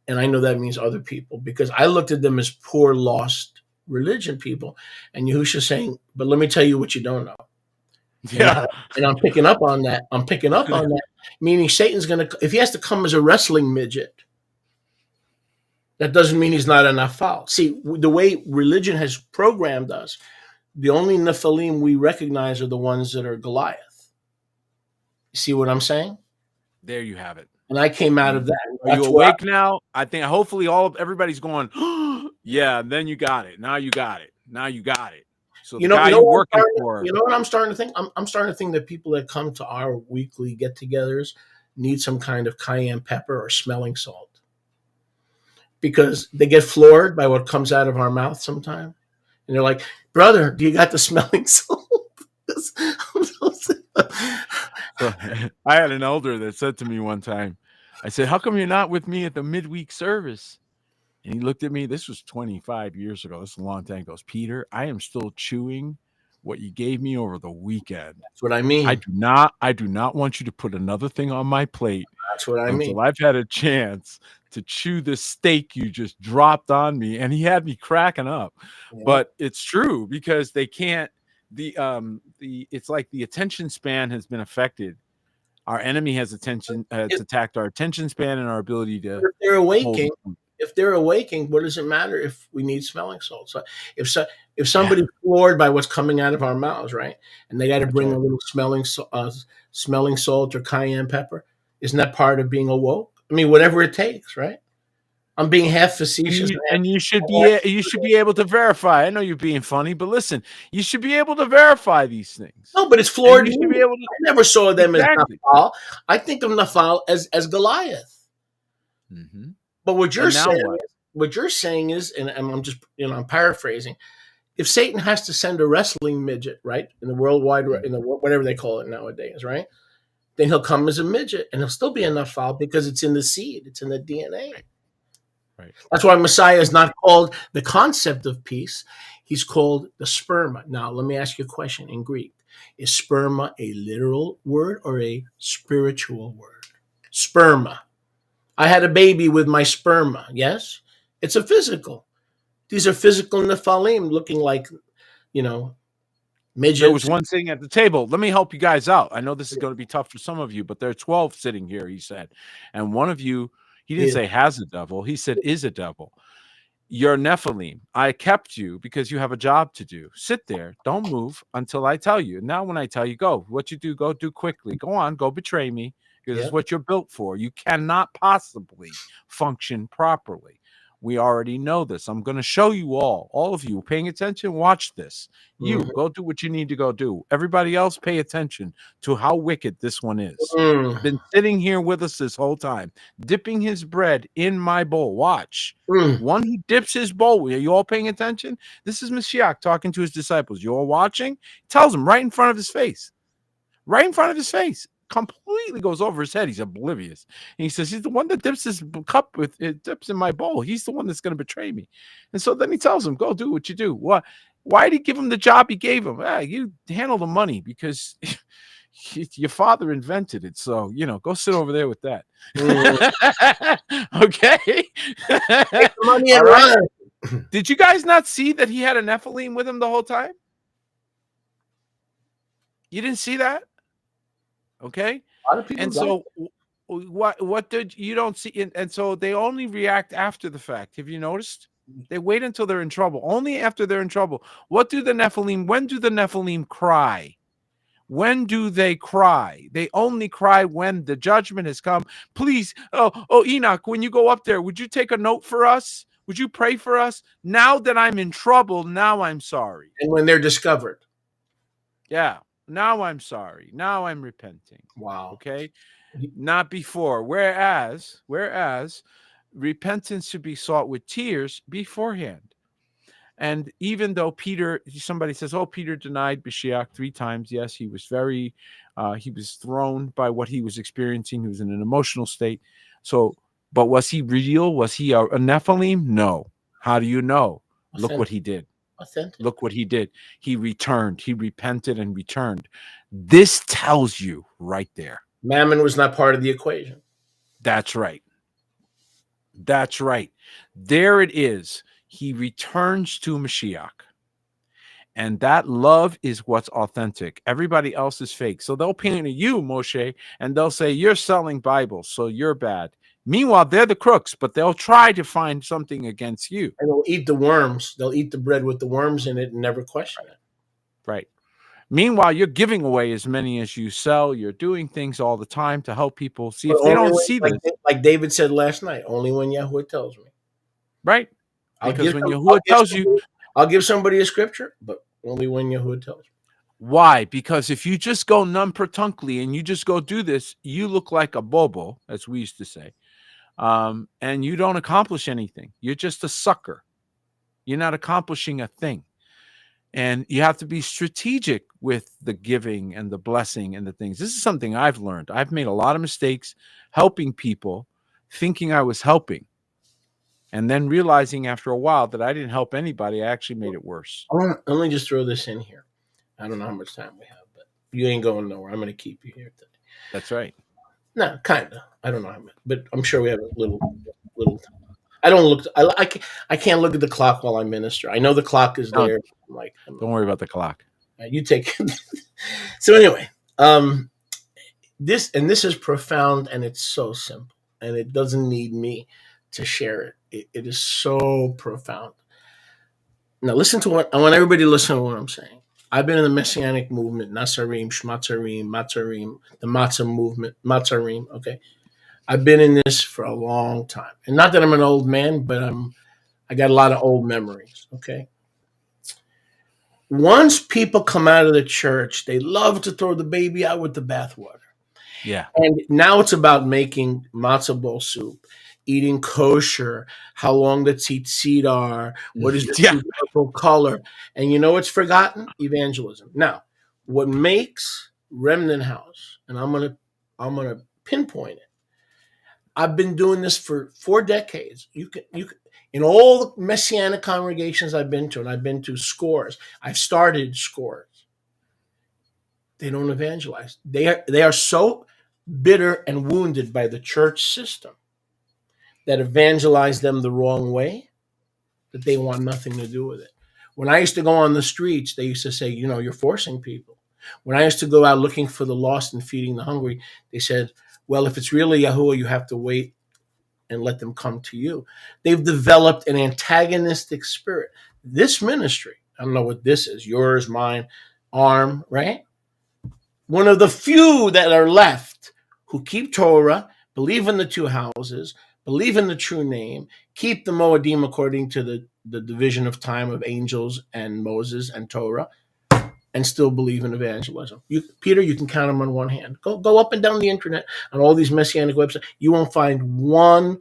And I know that means other people, because I looked at them as poor, lost religion people. And Yahusha saying, but let me tell you what you don't know. Yeah. And I'm picking up on that. I'm picking up on that, meaning Satan's going to, if he has to come as a wrestling midget, that doesn't mean he's not a nafal. See, the way religion has programmed us, the only Nephilim we recognize are the ones that are Goliath. You see what I'm saying? There you have it. And I came out of that. Are you That's why- awake now? I think hopefully everybody's going, yeah, then you got it. Now you got it. Now you got it. So the guy you're what I'm working starting- for. You know what I'm starting to think? I'm starting to think that people that come to our weekly get-togethers need some kind of cayenne pepper or smelling salt, because they get floored by what comes out of our mouth sometimes, and they're like, "Brother, do you got the smelling salt?" So, I had an elder that said to me one time, I said, how come you're not with me at the midweek service? And he looked at me. This was 25 years ago. This is a long time. He goes, Peter, I am still chewing what you gave me over the weekend. That's what I mean. I do not want you to put another thing on my plate. That's what I mean. Until I've had a chance to chew this steak you just dropped on me. And he had me cracking up. Yeah. But it's true, because they can't, it's like the attention span has been affected. Our enemy has attacked our attention span and our ability to if they're awaking, hold. what does it matter if we need smelling salt? So if somebody's floored by what's coming out of our mouths, right, and they got to bring a little smelling salt or cayenne pepper, isn't that part of being awoke? I mean, whatever it takes, right? I'm being half facetious, And you should be able to verify. I know you're being funny, but listen, you should be able to verify these things. No, but it's floored. You should be able to. I never saw them Exactly. as Nafal. I think of Nafal as Goliath. Mm-hmm. But what you're And now saying, what you're saying is, and I'm just, I'm paraphrasing. If Satan has to send a wrestling midget, right, in the worldwide, in the whatever they call it nowadays, right, then he'll come as a midget, and he'll still be a Nafal because it's in the seed, it's in the DNA. Right. That's why Messiah is not called the concept of peace. He's called the sperma. Now, let me ask you a question in Greek. Is sperma a literal word or a spiritual word? Sperma. I had a baby with my sperma. Yes? It's a physical. These are physical Nephilim looking like, midgets. There was one sitting at the table. Let me help you guys out. I know this is going to be tough for some of you, but there are 12 sitting here, he said. And one of you, He didn't Is. say has a devil. He said is a devil. You're Nephilim. I kept you because you have a job to do. Sit there. Don't move until I tell you. Now, when I tell you, go. What you do, go do quickly. Go on. Go betray me because it's what you're built for. You cannot possibly function properly. We already know this. I'm going to show you all of you paying attention. Watch this. You go do what you need to go do. Everybody else, pay attention to how wicked this one is. Been sitting here with us this whole time, dipping his bread in my bowl. Watch. One who dips his bowl. Are you all paying attention? This is Mashiach talking to his disciples. You all watching? He tells them right in front of his face. Right in front of his face. Completely goes over his head. He's oblivious. And he says, he's the one that dips his cup with it, dips in my bowl. He's the one that's going to betray me. And so then he tells him, go do what you do. What? Why did he give him the job he gave him? You handle the money because your father invented it. So, go sit over there with that. Okay. Money All right. Did you guys not see that he had a Nephilim with him the whole time? You didn't see that? Okay. A lot of people and so what did you don't see? And so they only react after the fact. Have you noticed? They wait until they're in trouble. Only after they're in trouble. When do the Nephilim cry? When do they cry? They only cry when the judgment has come. Please, oh, Enoch, when you go up there, would you take a note for us? Would you pray for us? Now that I'm in trouble, now I'm sorry. And when they're discovered. Yeah. Now I'm sorry. Now I'm repenting. Wow. Okay. Not before. Whereas repentance should be sought with tears beforehand. And even though somebody says, oh, Peter denied Mashiach 3 times. Yes, he was he was thrown by what he was experiencing. He was in an emotional state. So, but was he real? Was he a Nephilim? No. How do you know? Look what he did. Authentic. Look what he did. He returned. He repented and returned. This tells you right there. Mammon was not part of the equation. That's right. That's right. There it is. He returns to Mashiach. And that love is what's authentic. Everybody else is fake. So they'll paint at you, Moshe, and they'll say, you're selling Bibles, so you're bad. Meanwhile, they're the crooks, but they'll try to find something against you. And they'll eat the worms. They'll eat the bread with the worms in it and never question it. Right. Meanwhile, you're giving away as many as you sell. You're doing things all the time to help people. See, if they don't see this. Like David said last night, only when Yahuwah tells me. Right. Because when Yahuwah tells you. I'll give somebody a scripture, but only when Yahuwah tells me. Why? Because if you just go non-protunctly and you just go do this, you look like a bobo, as we used to say. And you don't accomplish anything. You're just a sucker. You're not accomplishing a thing. And you have to be strategic with the giving and the blessing and the things. This is something I've learned. I've made a lot of mistakes helping people, thinking I was helping, and then realizing after a while that I didn't help anybody. I actually made it worse. Let me just throw this in here. I don't know how much time we have, but you ain't going nowhere. I'm going to keep you here today. That's right. No, kind of. I don't know how much, but I'm sure we have a little time. I don't look. I can't look at the clock while I minister. I know the clock is there. Don't worry about the clock. You take. So anyway, this is profound, and it's so simple, and it doesn't need me to share it. It is so profound. Now listen to what I want everybody to listen to what I'm saying. I've been in the Messianic movement, Nasarim, Shmatzarim, Matzarim, the Matzah movement, Matzarim. Okay. I've been in this for a long time. And not that I'm an old man, but I got a lot of old memories. Okay. Once people come out of the church, they love to throw the baby out with the bathwater. Yeah. And now it's about making matzo ball soup, eating kosher, how long the tzitzit are, what is the purple color. And you know what's forgotten? Evangelism. Now, what makes Remnant House, and I'm gonna pinpoint it. I've been doing this for 4 decades. You can in all the Messianic congregations I've been to, and I've been to scores. I've started scores. They don't evangelize. They are so bitter and wounded by the church system that evangelize them the wrong way that they want nothing to do with it. When I used to go on the streets, they used to say, you're forcing people. When I used to go out looking for the lost and feeding the hungry, they said, well, if it's really Yahuwah, you have to wait and let them come to you. They've developed an antagonistic spirit. This ministry, I don't know what this is, yours, mine, ARM, right? One of the few that are left who keep Torah, believe in the two houses, believe in the true name, keep the Moedim according to the division of time of angels and Moses and Torah, and still believe in evangelism. Peter, you can count them on one hand. Go up and down the internet on all these messianic websites. You won't find one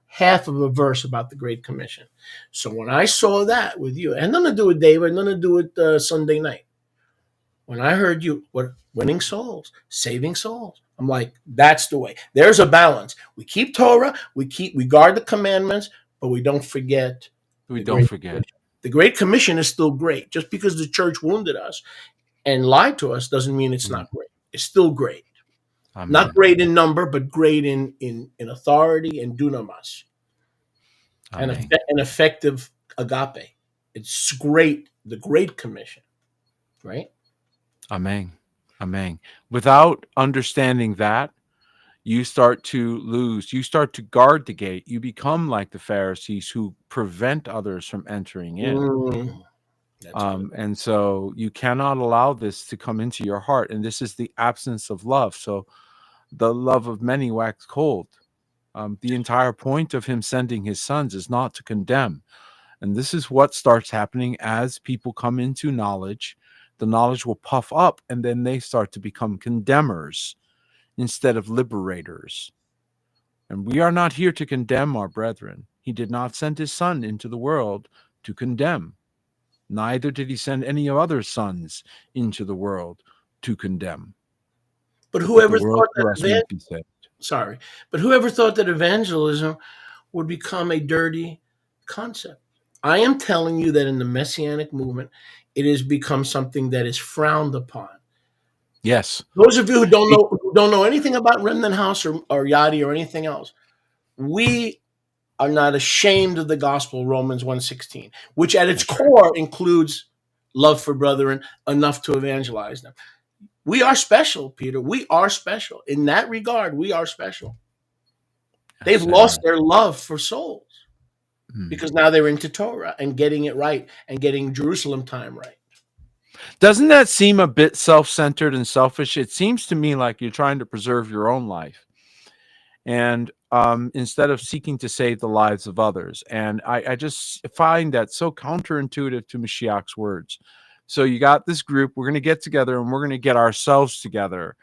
half of a verse about the Great Commission. So when I saw that with you, and nothing to do with David, nothing to do with Sunday night, when I heard you, what winning souls, saving souls, I'm like, that's the way. There's a balance. We keep Torah, we guard the commandments, but we don't forget. The Great Commission is still great. Just because the church wounded us and lied to us doesn't mean it's not great. It's still great. Amen. Not great in number, but great in authority and dunamis. And an effective agape. It's great, the Great Commission, right? Amen. Amen. Without understanding that, you start to lose. You start to guard the gate. You become like the Pharisees who prevent others from entering in. And so you cannot allow this to come into your heart. And this is the absence of love. So the love of many wax cold. The entire point of him sending his sons is not to condemn. And this is what starts happening as people come into knowledge. The knowledge will puff up, and then they start to become condemners instead of liberators. And we are not here to condemn our brethren. He did not send his son into the world to condemn. Neither did he send any other sons into the world to condemn. But whoever thought that whoever thought that evangelism would become a dirty concept. I am telling you that in the Messianic movement, it has become something that is frowned upon. Yes. Those of you who don't know anything about Remnant House or Yadi or anything else, we are not ashamed of the gospel, Romans 1:16, which at its core includes love for brethren enough to evangelize them. We are special, Peter. We are special. In that regard, we are special. They've lost their love for souls because now they're into Torah and getting it right and getting Jerusalem time right. Doesn't that seem a bit self-centered and selfish? It seems to me like you're trying to preserve your own life. And instead of seeking to save the lives of others. And I just find that so counterintuitive to Mashiach's words. So you got this group, we're going to get together and we're going to get ourselves together.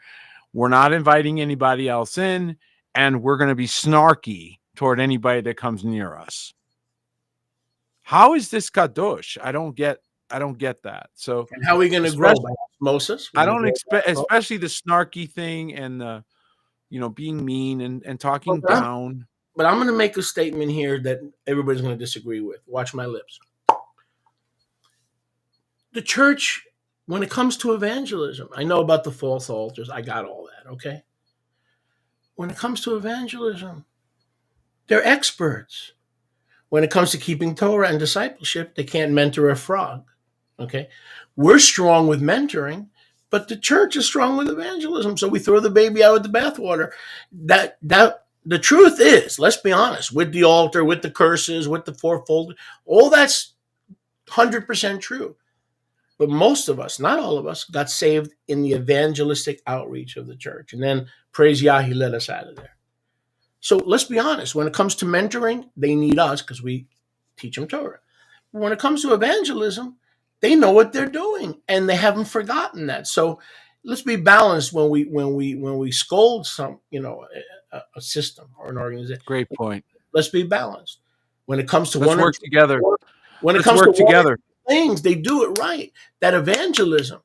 We're not inviting anybody else in, and we're going to be snarky toward anybody that comes near us. How is this kadosh? I don't get that. So and how are we going to grow by osmosis? I don't expect, especially the snarky thing and the, being mean and talking down. But I'm going to make a statement here that everybody's going to disagree with. Watch my lips. The church, when it comes to evangelism, I know about the false altars. I got all that, okay? When it comes to evangelism, they're experts. When it comes to keeping Torah and discipleship, they can't mentor a frog, okay? We're strong with mentoring, but the church is strong with evangelism, so we throw the baby out with the bathwater. That the truth is, let's be honest, with the altar, with the curses, with the fourfold, all that's 100% true. But most of us, not all of us, got saved in the evangelistic outreach of the church. And then, praise Yah, he let us out of there. So let's be honest. When it comes to mentoring, they need us because we teach them Torah. When it comes to evangelism, they know what they're doing, and they haven't forgotten that. So let's be balanced when we scold some, a system or an organization. Great point. Let's be balanced. When it comes to let's work together. When it comes to together. Things, they do it right. That evangelism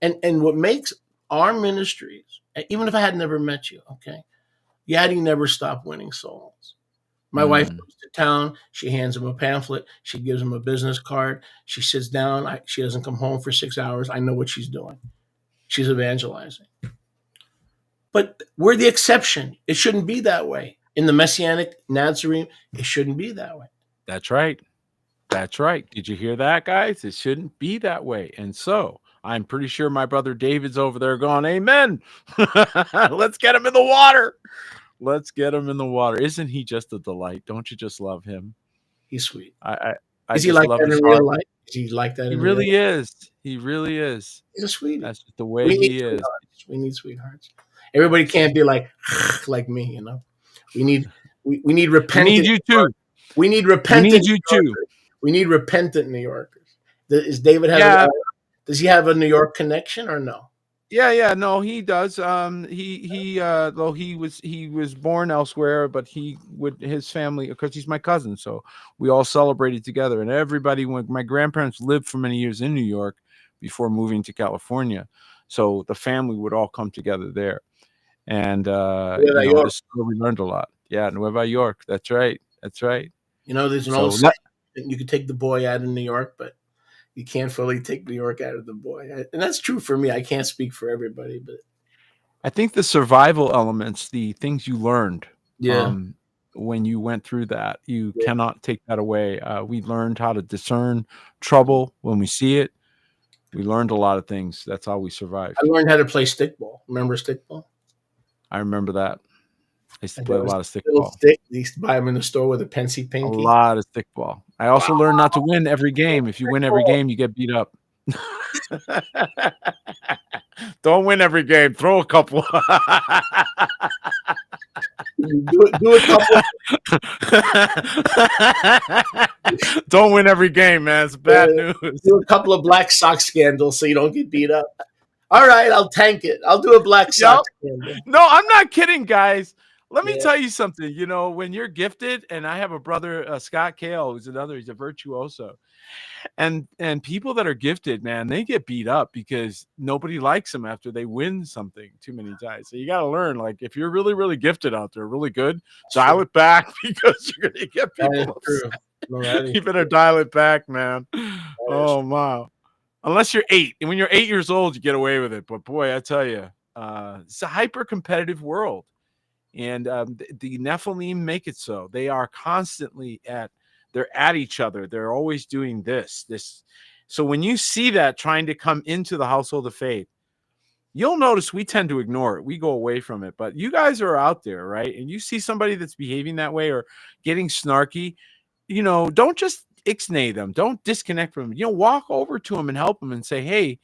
and what makes our ministries, even if I had never met you, okay, Yadi never stopped winning souls. My wife goes to town, she hands him a pamphlet, she gives him a business card, she sits down, she doesn't come home for 6 hours. I know what she's doing. She's evangelizing. But we're the exception. It shouldn't be that way. In the Messianic Nazarene, it shouldn't be that way. That's right. That's right. Did you hear that, guys? It shouldn't be that way. And so I'm pretty sure my brother David's over there going, amen. Let's get him in the water. Let's get him in the water. Isn't he just a delight? Don't you just love him? He's sweet. I Is he just like love that his in heart. real life? Is he like that He in real life? really is. He really is. He's a sweetie. That's just the way We need he is. sweethearts. We need sweethearts. Everybody can't be like like me, you know. We need we need We repentant. need you too. We need We repentant. need you New too. Yorkers. We need repentant New Yorkers. Is David have? Yeah. Does he have a New York connection or no? Yeah, no, he does. Though he was born elsewhere, but he would his family, because he's my cousin, so we all celebrated together. And everybody, when my grandparents lived for many years in New York before moving to California, so the family would all come together there. And this is where we learned a lot. Yeah, Nueva York. That's right. That's right. You know, there's an So old saying that you could take the boy out of New York, but you can't fully take New York out of the boy. And that's true for me. I can't speak for everybody, but I think the survival elements, the things you learned, yeah, when you went through that, you cannot take that away. We learned how to discern trouble when we see it. We learned a lot of things. That's how we survived. I learned how to play stickball. Remember stickball? I remember that. I used to play a lot of Little stickball. stick. They used to buy them in the store with a pensy A pinky. lot of stickball. I also learned not to win every game. If you win every game, you get beat up. Don't win every game. Throw a couple. do a couple. Don't win every game, man. It's bad news. Do a couple of Black Sox scandals so you don't get beat up. All right, I'll tank it. I'll do a Black Sox scandal. No, I'm not kidding, guys. Let me tell you something. You know, when you're gifted, and I have a brother, Scott Kale, who's another, he's a virtuoso. And people that are gifted, man, they get beat up because nobody likes them after they win something too many times. So you got to learn, like, if you're really, really gifted out there, really good, dial it back, because you're going to get people upset. You better dial it back, man. Oh, wow. Unless you're 8. And when you're 8 years old, you get away with it. But boy, I tell you, it's a hyper competitive world. And the Nephilim make it so. They are constantly they're at each other. They're always doing this. So when you see that trying to come into the household of faith, you'll notice we tend to ignore it. We go away from it. But you guys are out there, right? And you see somebody that's behaving that way or getting snarky, don't just ixnay them. Don't disconnect from them. Walk over to them and help them and say, hey,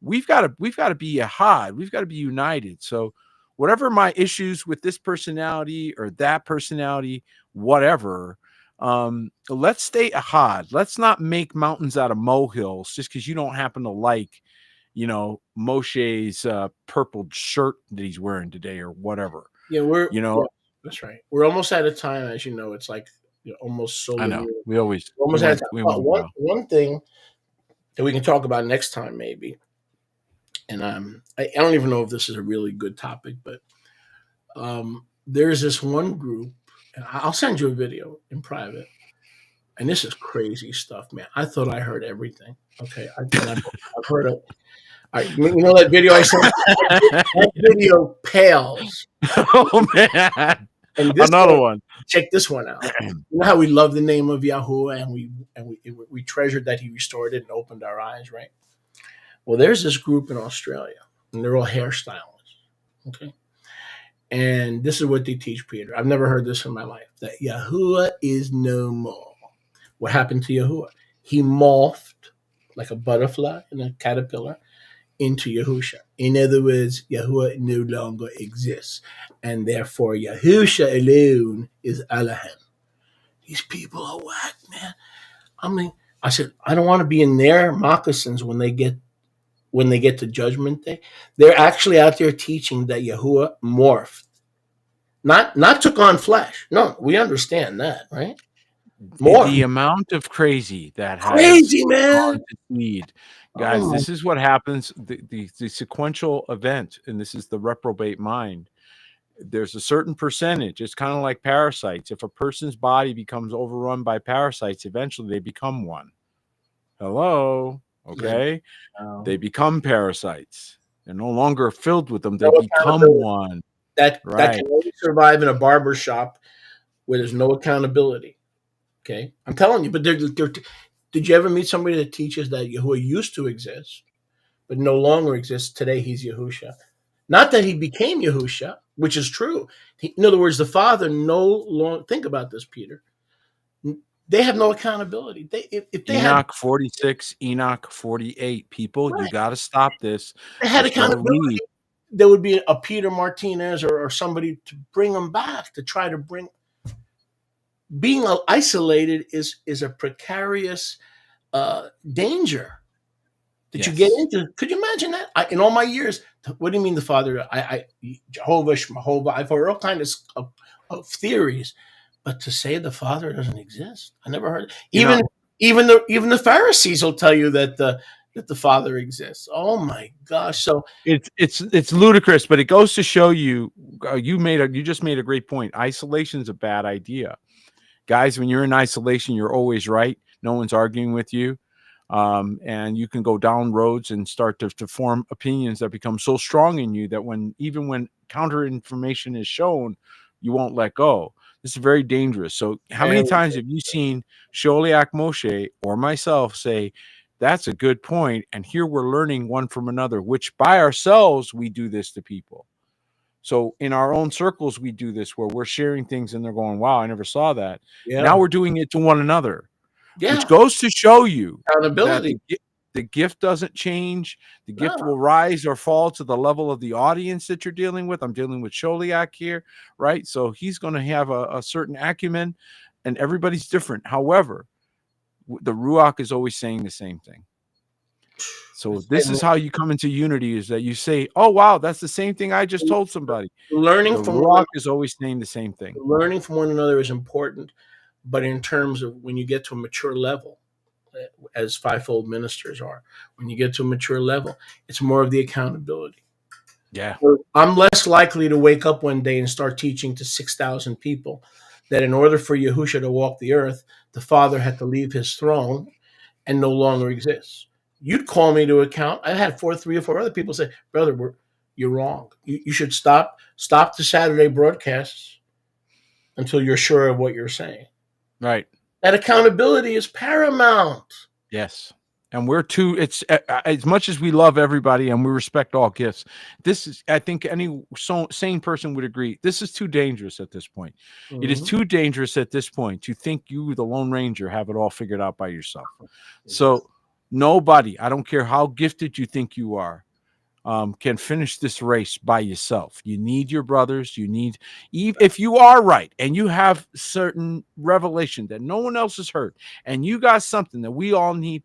we've got to be ahad. We've got to be united. So whatever my issues with this personality or that personality, whatever, let's stay ahad. Let's not make mountains out of molehills just because you don't happen to like, Moshe's purple shirt that he's wearing today or whatever. Yeah, that's right. We're almost out of time, as you know. It's like almost so. I know. Years. We almost had one thing that we can talk about next time, maybe. And I don't even know if this is a really good topic, but there's this one group. I'll send you a video in private, and this is crazy stuff, man. I thought I heard everything. Okay, I've heard it. That video I sent. That video pales. Oh man! And this another one. Check this one out. You know how we love the name of Yahuwah, and we treasured that He restored it and opened our eyes, right? Well, there's this group in Australia, and they're all hairstylists. Okay. And this is what they teach, Peter. I've never heard this in my life, that Yahuwah is no more. What happened to Yahuwah? He morphed like a butterfly and a caterpillar into Yahusha. In other words, Yahuwah no longer exists. And therefore, Yahusha alone is Elohim. These people are whack, man. I said, I don't want to be in their moccasins when they get to Judgment Day. They're actually out there teaching that Yahuwah morphed, not took on flesh. No, we understand that, right? The amount of crazy that crazy man need, guys. This is what happens. The sequential event, and this is the reprobate mind. There's a certain percentage. It's kind of like parasites. If a person's body becomes overrun by parasites, eventually they become one. Hello. Okay. They become parasites. They're no longer filled with them. They become one. That can only survive in a barber shop where there's no accountability. Okay. I'm telling you, but did you ever meet somebody that teaches that Yahuwah used to exist, but no longer exists? Today he's Yahusha. Not that he became Yahusha, which is true. In other words, the Father no longer, think about this, Peter. They have no accountability. If they Enoch 46, Enoch 48. People, you right, got to stop this. they had Let's go to accountability, read. there would be a Peter Martinez or somebody to bring them back, to try to bring. Being isolated is a precarious danger that you get Yes. into. Could you imagine that? In all my years, what do you mean the Father? Jehovah, Shmahovah, I've heard all kinds of theories, but to say the Father doesn't exist, I never heard. You know, Even the Pharisees will tell you that the Father exists. Oh my gosh! So it's ludicrous, but it goes to show you, you just made a great point. Isolation is a bad idea, guys. When you're in isolation, you're always right. No one's arguing with you. And you can go down roads and start to form opinions that become so strong in you that even when counter information is shown, you won't let go. This is very dangerous. So how many times have you seen Sholiak Moshe or myself say, that's a good point, and here we're learning one from another, which by ourselves we do this to people. So in our own circles, we do this where we're sharing things and they're going, wow, I never saw that. yeah, Now we're doing it to one another. yeah, Which goes to show you accountability. that the gift doesn't change. The gift No. will rise or fall to the level of the audience that you're dealing with. I'm dealing with Sholiak here, right? So he's going to have a certain acumen, and everybody's different. However, the Ruach is always saying the same thing. So this is how you come into unity, is that you say, oh, wow, that's the same thing I just told somebody. Learning The from Ruach is always saying the same thing. learning from one another is important, but in terms of when you get to a mature level, as fivefold ministers are, when you get to a mature level, it's more of the accountability. Yeah. I'm less likely to wake up one day and start teaching to 6,000 people that in order for Yahusha to walk the earth, the Father had to leave his throne and no longer exists. You'd call me to account. I had 3 or 4 other people say, brother, you're wrong. You should stop the Saturday broadcasts until you're sure of what you're saying. Right. That accountability is paramount. Yes. And it's as much as we love everybody and we respect all gifts, this is, I think any sane person would agree, this is too dangerous at this point. Mm-hmm. It is too dangerous at this point to think you, the Lone Ranger, have it all figured out by yourself. So nobody, I don't care how gifted you think you are, can finish this race by yourself. You need your brothers. You need, if you are right and you have certain revelation that no one else has heard, and you got something that we all need,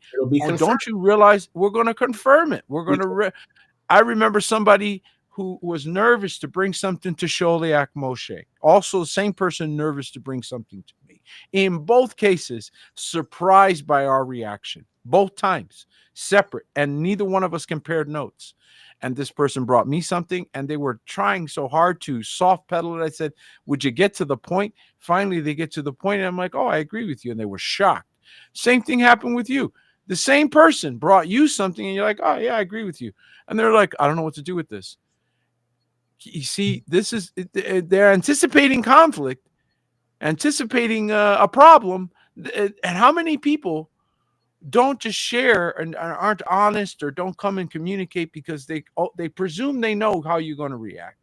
don't you realize we're going to confirm it? We're going to. I remember somebody who was nervous to bring something to Sholiak Moshe. Also, the same person nervous to bring something to me. In both cases, surprised by our reaction. Both times, separate, and neither one of us compared notes. And this person brought me something, and they were trying so hard to soft pedal it. I said, would you get to the point? Finally, they get to the point, and I'm like, oh, I agree with you. And they were shocked. Same thing happened with you. The same person brought you something, and you're like, oh, yeah, I agree with you. And they're like, I don't know what to do with this. You see, they're anticipating conflict, anticipating a problem. And how many people don't just share and aren't honest or don't come and communicate because they presume they know how you're going to react.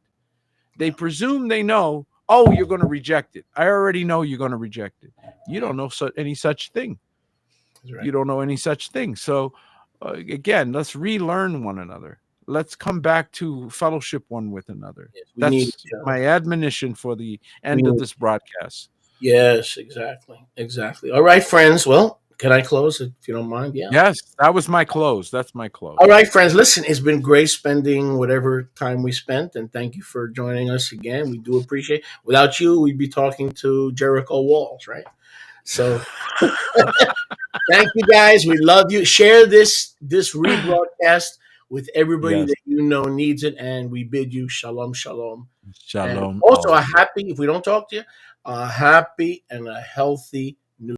They presume they know, oh, you're going to reject it. I already know you're going to reject it. You don't know any such thing. Right. You don't know any such thing. So again, let's relearn one another. Let's come back to fellowship one with another. Yes, that's my admonition for the end of this broadcast. Yes, exactly. All right, friends. Well, can I close if you don't mind? Yeah. Yes, that was my close. That's my close. All right, friends. Listen, it's been great spending whatever time we spent, and thank you for joining us again. We do appreciate it. Without you, we'd be talking to Jericho Walls, right? So thank you guys. We love you. Share this rebroadcast with everybody that you know needs it, and we bid you shalom, shalom. Shalom. And also a happy, if we don't talk to you, a happy and a healthy